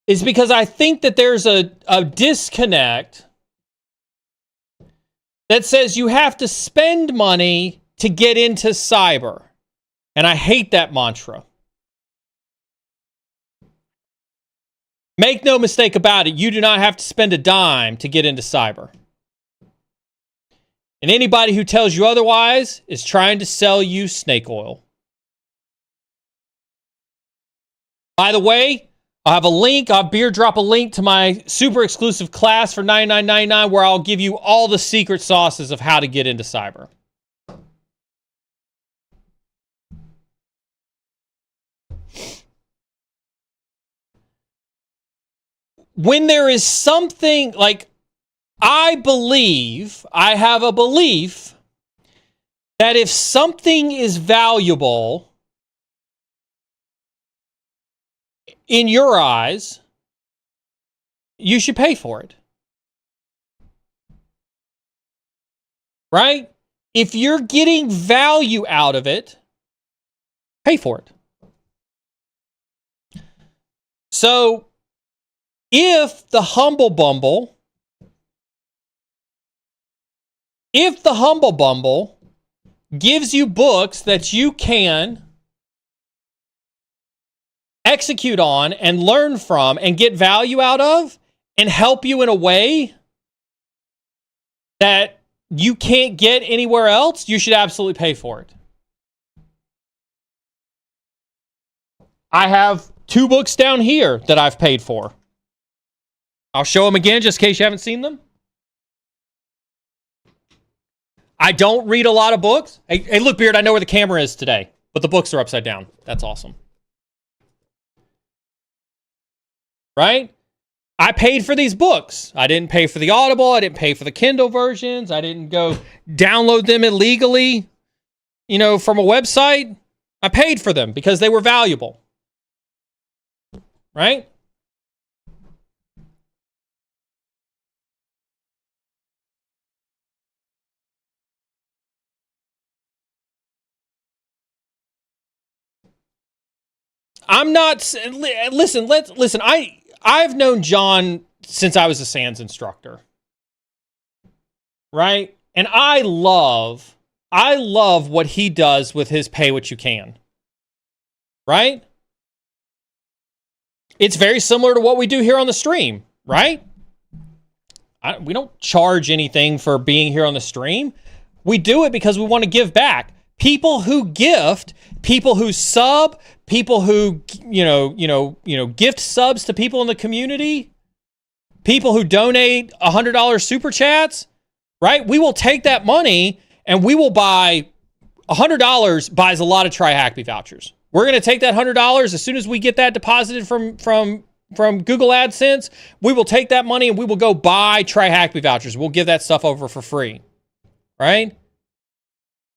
is because I think that there's a disconnect that says you have to spend money to get into cyber. And I hate that mantra. Make no mistake about it, you do not have to spend a dime to get into cyber. And anybody who tells you otherwise is trying to sell you snake oil. By the way, I'll have a link, I'll beer drop a link to my super exclusive class for $99.99 where I'll give you all the secret sauces of how to get into cyber. When there is something like, I have a belief that if something is valuable in your eyes, you should pay for it. Right? If you're getting value out of it, pay for it. So, if the Humble Bundle gives you books that you can execute on and learn from and get value out of and help you in a way that you can't get anywhere else, you should absolutely pay for it. I have 2 books down here that I've paid for. I'll show them again just in case you haven't seen them. I don't read a lot of books. Hey, look, Beard, I know where the camera is today, but the books are upside down. That's awesome. Right? I paid for these books. I didn't pay for the Audible. I didn't pay for the Kindle versions. I didn't go download them illegally, from a website. I paid for them because they were valuable. Right? I'm not, listen, I've known John since I was a SANS instructor. Right? And I love what he does with his pay what you can. right? It's very similar to what we do here on the stream, right? We don't charge anything for being here on the stream. We do it because we want to give back. People who gift, people who sub, people who gift subs to people in the community, people who donate $100 super chats, right? We will take that money and we will buy $100 buys a lot of TryHackMe vouchers. We're going to take that $100 as soon as we get that deposited from Google AdSense. We will take that money and we will go buy TryHackMe vouchers. We'll give that stuff over for free, right?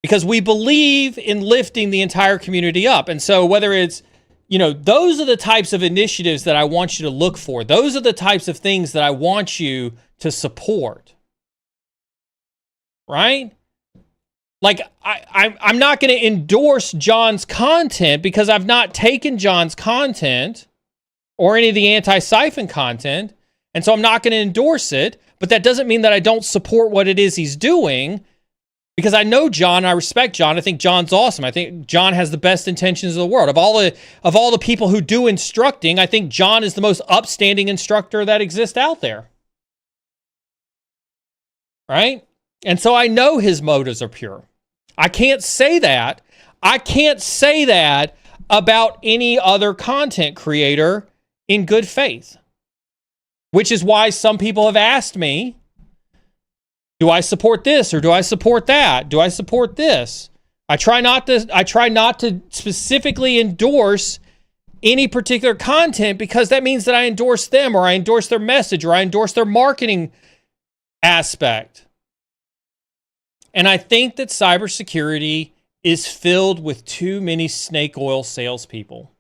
Because we believe in lifting the entire community up. And so whether it's, those are the types of initiatives that I want you to look for. Those are the types of things that I want you to support, right? Like, I'm not going to endorse John's content because I've not taken John's content or any of the anti-siphon content, and so I'm not going to endorse it, but that doesn't mean that I don't support what it is he's doing, because I know John, I respect John. I think John's awesome. I think John has the best intentions of the world. Of all the people who do instructing, I think John is the most upstanding instructor that exists out there, right? And so I know his motives are pure. I can't say that. I can't say that about any other content creator in good faith, which is why some people have asked me, do I support this or do I support that? Do I support this? I try not to specifically endorse any particular content because that means that I endorse them or I endorse their message or I endorse their marketing aspect. And I think that cybersecurity is filled with too many snake oil salespeople.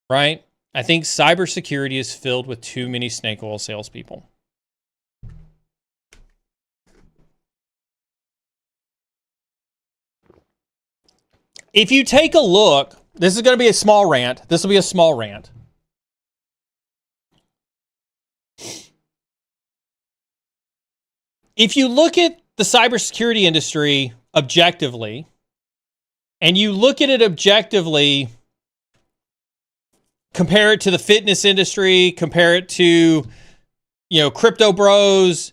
Right? I think cybersecurity is filled with too many snake oil salespeople. If you take a look, this is going to be a small rant. This will be a small rant. If you look at the cybersecurity industry objectively, and you look at it objectively, compare it to the fitness industry, compare it to, crypto bros,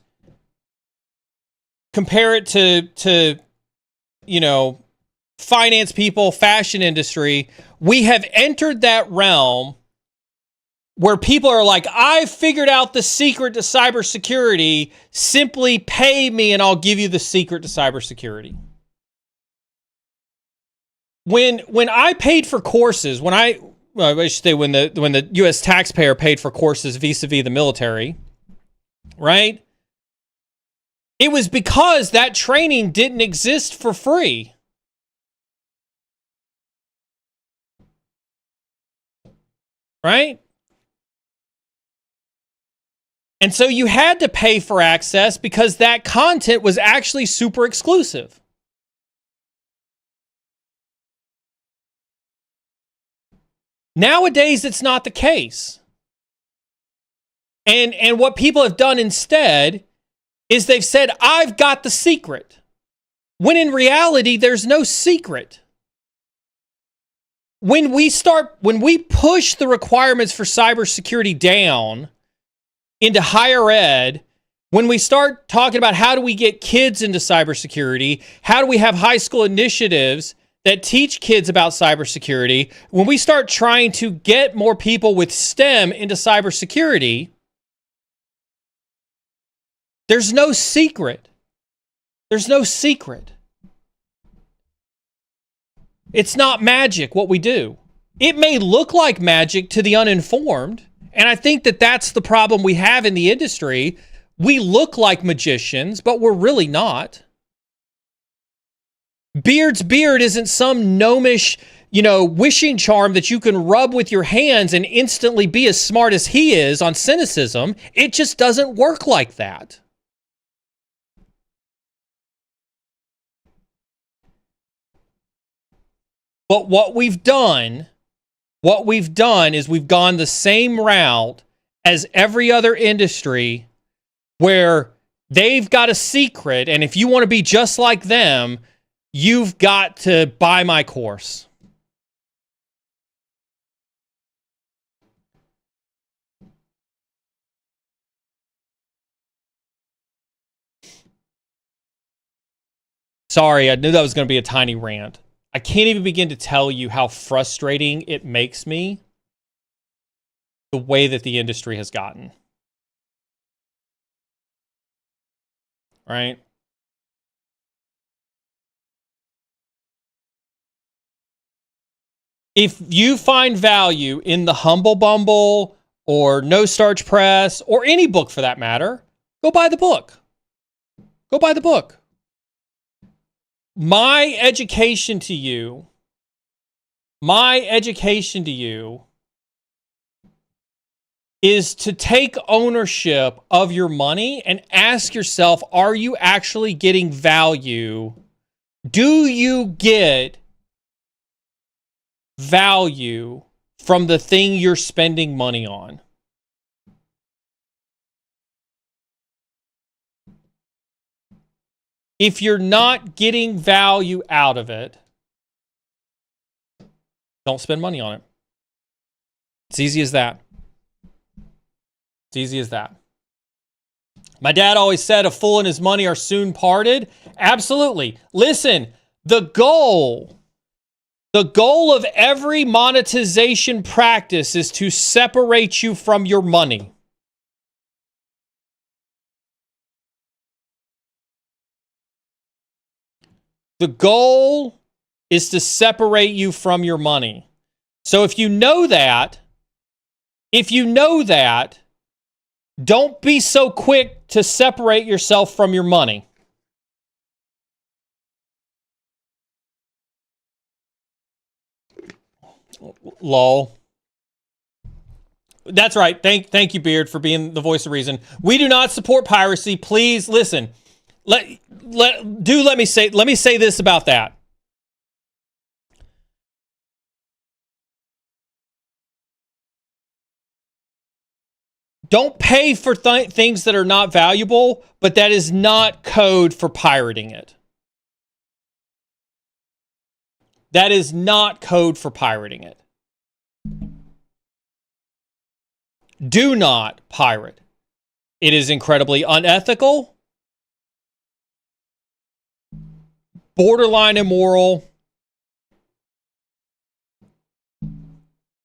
compare it to finance people, fashion industry, we have entered that realm where people are like, I figured out the secret to cybersecurity, simply pay me and I'll give you the secret to cybersecurity. When I paid for courses, I should say when the U.S. taxpayer paid for courses vis-a-vis the military, right? It was because that training didn't exist for free. Right? And so you had to pay for access because that content was actually super exclusive. Nowadays, it's not the case. And what people have done instead is they've said, I've got the secret. When in reality, there's no secret. When we push the requirements for cybersecurity down into higher ed, when we start talking about how do we get kids into cybersecurity, how do we have high school initiatives that teach kids about cybersecurity, when we start trying to get more people with STEM into cybersecurity, there's no secret. There's no secret. It's not magic what we do. It may look like magic to the uninformed, and I think that that's the problem we have in the industry. We look like magicians, but we're really not. Beard's beard isn't some gnomish, wishing charm that you can rub with your hands and instantly be as smart as he is on cynicism. It just doesn't work like that. But what we've done is we've gone the same route as every other industry where they've got a secret, and if you want to be just like them, you've got to buy my course. Sorry, I knew that was going to be a tiny rant. I can't even begin to tell you how frustrating it makes me the way that the industry has gotten. Right? If you find value in the Humble Bumble or No Starch Press or any book for that matter, go buy the book. Go buy the book. My education to you is to take ownership of your money and ask yourself, are you actually getting value? Do you get value from the thing you're spending money on? If you're not getting value out of it, don't spend money on it. It's easy as that. It's easy as that. My dad always said a fool and his money are soon parted. Absolutely. Listen, the goal of every monetization practice is to separate you from your money. The goal is to separate you from your money. So if you know that, don't be so quick to separate yourself from your money. Lol. That's right. Thank you, Beard, for being the voice of reason. We do not support piracy. Please listen. Let me say this about that. Don't pay for things that are not valuable, but that is not code for pirating it. That is not code for pirating it. Do not pirate. It is incredibly unethical, borderline immoral,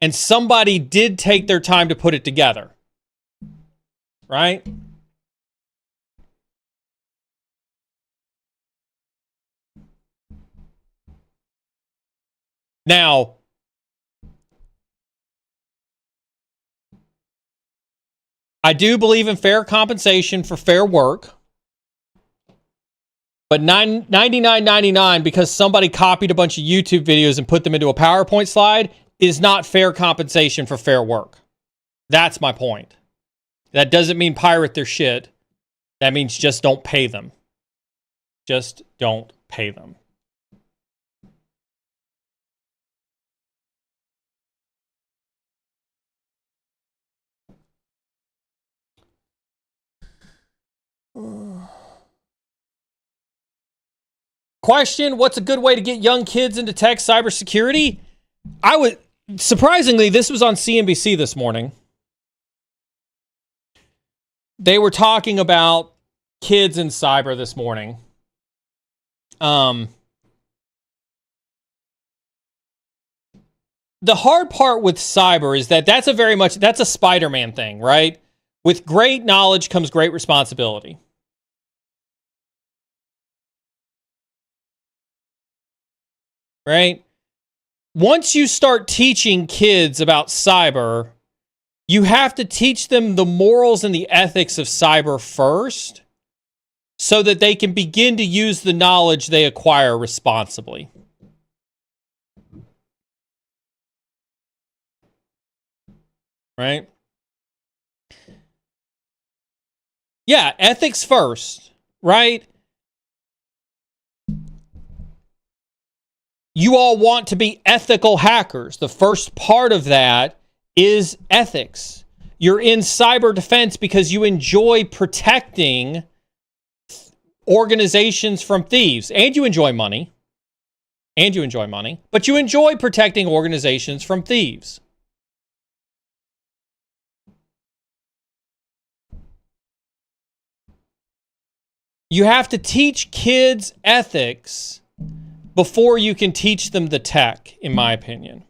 and somebody did take their time to put it together. Right? Now, I do believe in fair compensation for fair work. But $99.99 because somebody copied a bunch of YouTube videos and put them into a PowerPoint slide is not fair compensation for fair work. That's my point. That doesn't mean pirate their shit. That means just don't pay them. Just don't pay them. Question, what's a good way to get young kids into tech cybersecurity? Surprisingly, this was on CNBC this morning. They were talking about kids in cyber this morning. The hard part with cyber is that that's a Spider-Man thing, right? With great knowledge comes great responsibility. Right? Once you start teaching kids about cyber, you have to teach them the morals and the ethics of cyber first so that they can begin to use the knowledge they acquire responsibly. Right? Yeah, ethics first, right? You all want to be ethical hackers. The first part of that is ethics. You're in cyber defense because you enjoy protecting organizations from thieves, and you enjoy money, and you enjoy money, but you enjoy protecting organizations from thieves. You have to teach kids ethics before you can teach them the tech, in my opinion.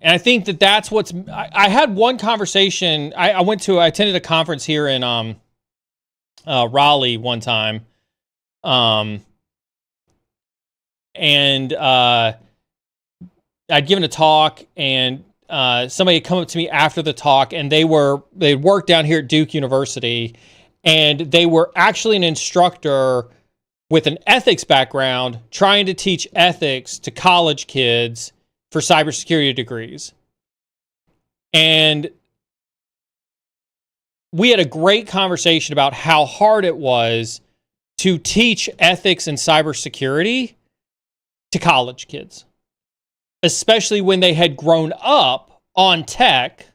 And I think that that's what's... I had one conversation. I attended a conference here in Raleigh one time. And I'd given a talk, and somebody had come up to me after the talk, and they'd worked down here at Duke University, and they were actually an instructor with an ethics background trying to teach ethics to college kids for cybersecurity degrees. And we had a great conversation about how hard it was to teach ethics and cybersecurity to college kids, especially when they had grown up on tech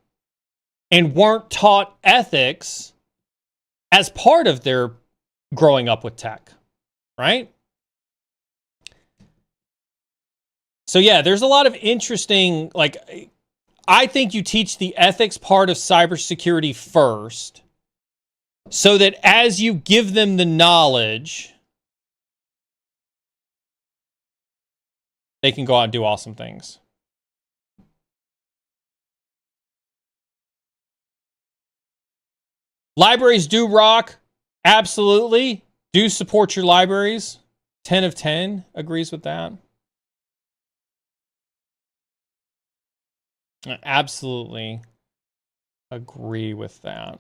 and weren't taught ethics as part of their growing up with tech, right? So yeah, there's a lot of interesting, I think you teach the ethics part of cybersecurity first, so that as you give them the knowledge, they can go out and do awesome things. Libraries do rock. Absolutely. Do support your libraries. 10 of 10 agrees with that. I absolutely agree with that.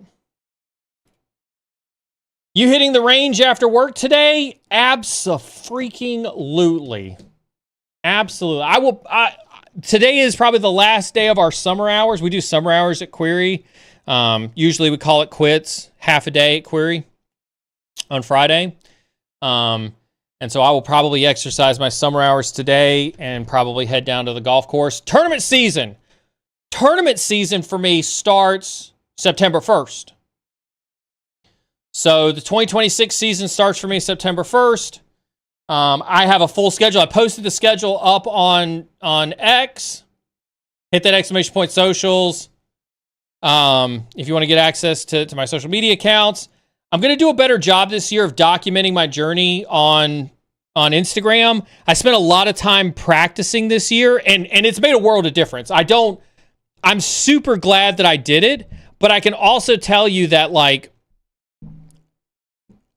You hitting the range after work today? Abso-freaking-lutely. Absolutely. Today is probably the last day of our summer hours. We do summer hours at Query. Usually we call it quits, half a day at Query on Friday. And so I will probably exercise my summer hours today and probably head down to the golf course. Tournament season. Tournament season for me starts September 1st. So the 2026 season starts for me September 1st. I have a full schedule. I posted the schedule up on X. Hit that exclamation point socials. If you want to get access to my social media accounts. I'm going to do a better job this year of documenting my journey on Instagram. I spent a lot of time practicing this year, and it's made a world of difference. I'm super glad that I did it, but I can also tell you that,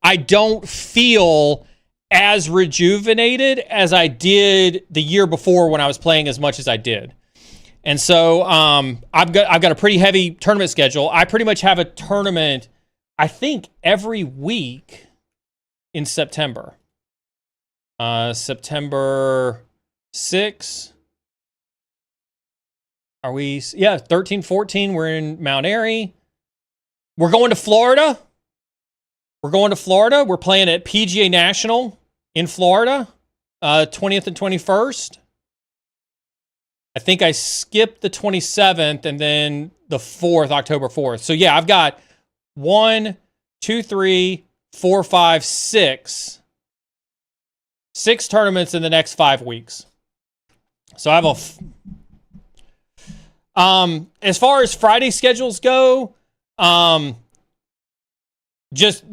I don't feel as rejuvenated as I did the year before when I was playing as much as I did. And so I've got a pretty heavy tournament schedule. I pretty much have a tournament, I think, every week in September. September 6th. Are we? Yeah, 13, 14. We're in Mount Airy. We're going to Florida. We're playing at PGA National in Florida, 20th and 21st. I think I skipped the 27th and then the 4th, October 4th. So yeah, I've got 1, 2, 3, 4, 5, 6 tournaments in the next 5 weeks. So I have as far as Friday schedules go, just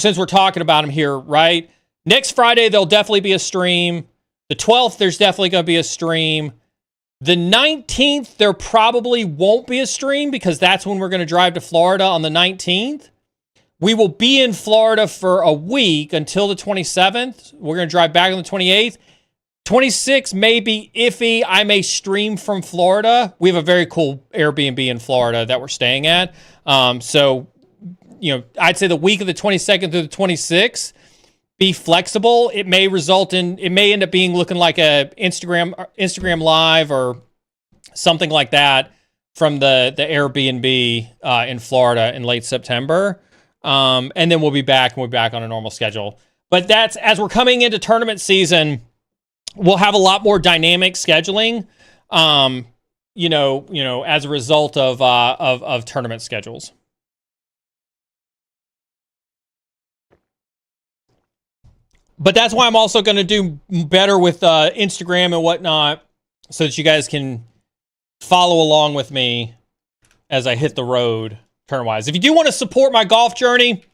since we're talking about them here, right? Next Friday, there'll definitely be a stream. The 12th, there's definitely going to be a stream. The 19th, there probably won't be a stream because that's when we're going to drive to Florida on the 19th. We will be in Florida for a week until the 27th. We're going to drive back on the 28th. 26 may be iffy. I may stream from Florida. We have a very cool Airbnb in Florida that we're staying at. So, I'd say the week of the 22nd through the 26th, be flexible. It may end up being looking like a Instagram live or something like that from the Airbnb in Florida in late September. And then we'll be back on a normal schedule. But that's, as we're coming into tournament season, we'll have a lot more dynamic scheduling, as a result of tournament schedules. But that's why I'm also going to do better with Instagram and whatnot, so that you guys can follow along with me as I hit the road turn-wise. If you do want to support my golf journey,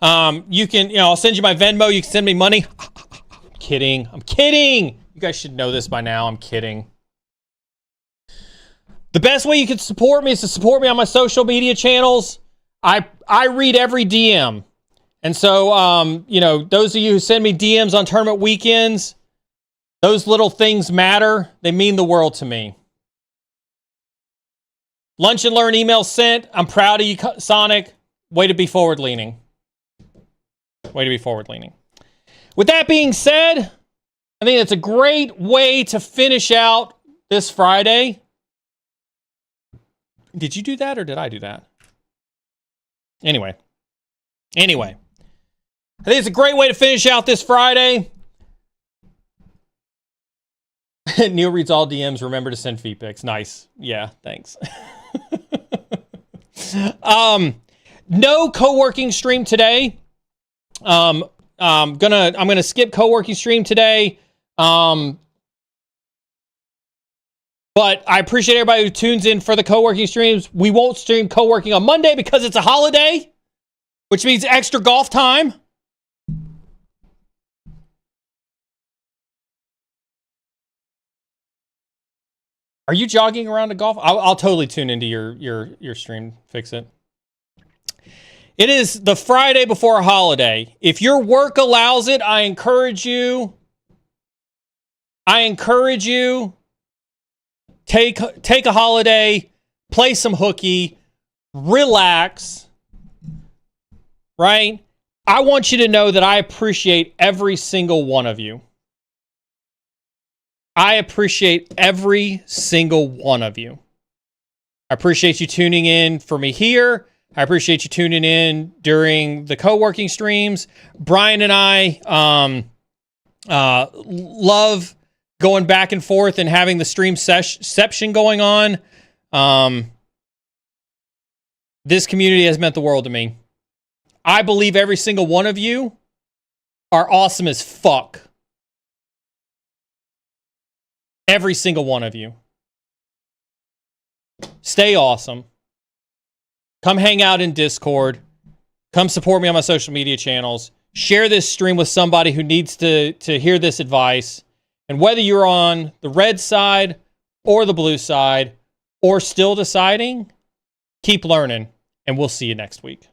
you can, I'll send you my Venmo. You can send me money. I'm kidding. You guys should know this by now. I'm kidding. The best way you can support me is to support me on my social media channels. I read every DM. And so, those of you who send me DMs on tournament weekends, those little things matter. They mean the world to me. Lunch and Learn email sent. I'm proud of you, Sonic. Way to be forward-leaning. With that being said, I think it's a great way to finish out this Friday. Did you do that or did I do that? Anyway. I think it's a great way to finish out this Friday. Neal reads all DMs. Remember to send feed pics. Nice. Yeah, thanks. No co-working stream today. I'm gonna skip co-working stream today. But I appreciate everybody who tunes in for the co-working streams. We won't stream co-working on Monday because it's a holiday, which means extra golf time. Are you jogging around to golf? I'll totally tune into your stream. Fix it. It is the Friday before a holiday. If your work allows it, I encourage you. Take a holiday, play some hooky, relax. Right? I want you to know that I appreciate every single one of you. I appreciate every single one of you. I appreciate you tuning in for me here. I appreciate you tuning in during the co-working streams. Brian and I love going back and forth and having the stream session going on. This community has meant the world to me. I believe every single one of you are awesome as fuck. Every single one of you. Stay awesome. Come hang out in Discord. Come support me on my social media channels. Share this stream with somebody who needs to hear this advice. And whether you're on the red side or the blue side or still deciding, keep learning, and we'll see you next week.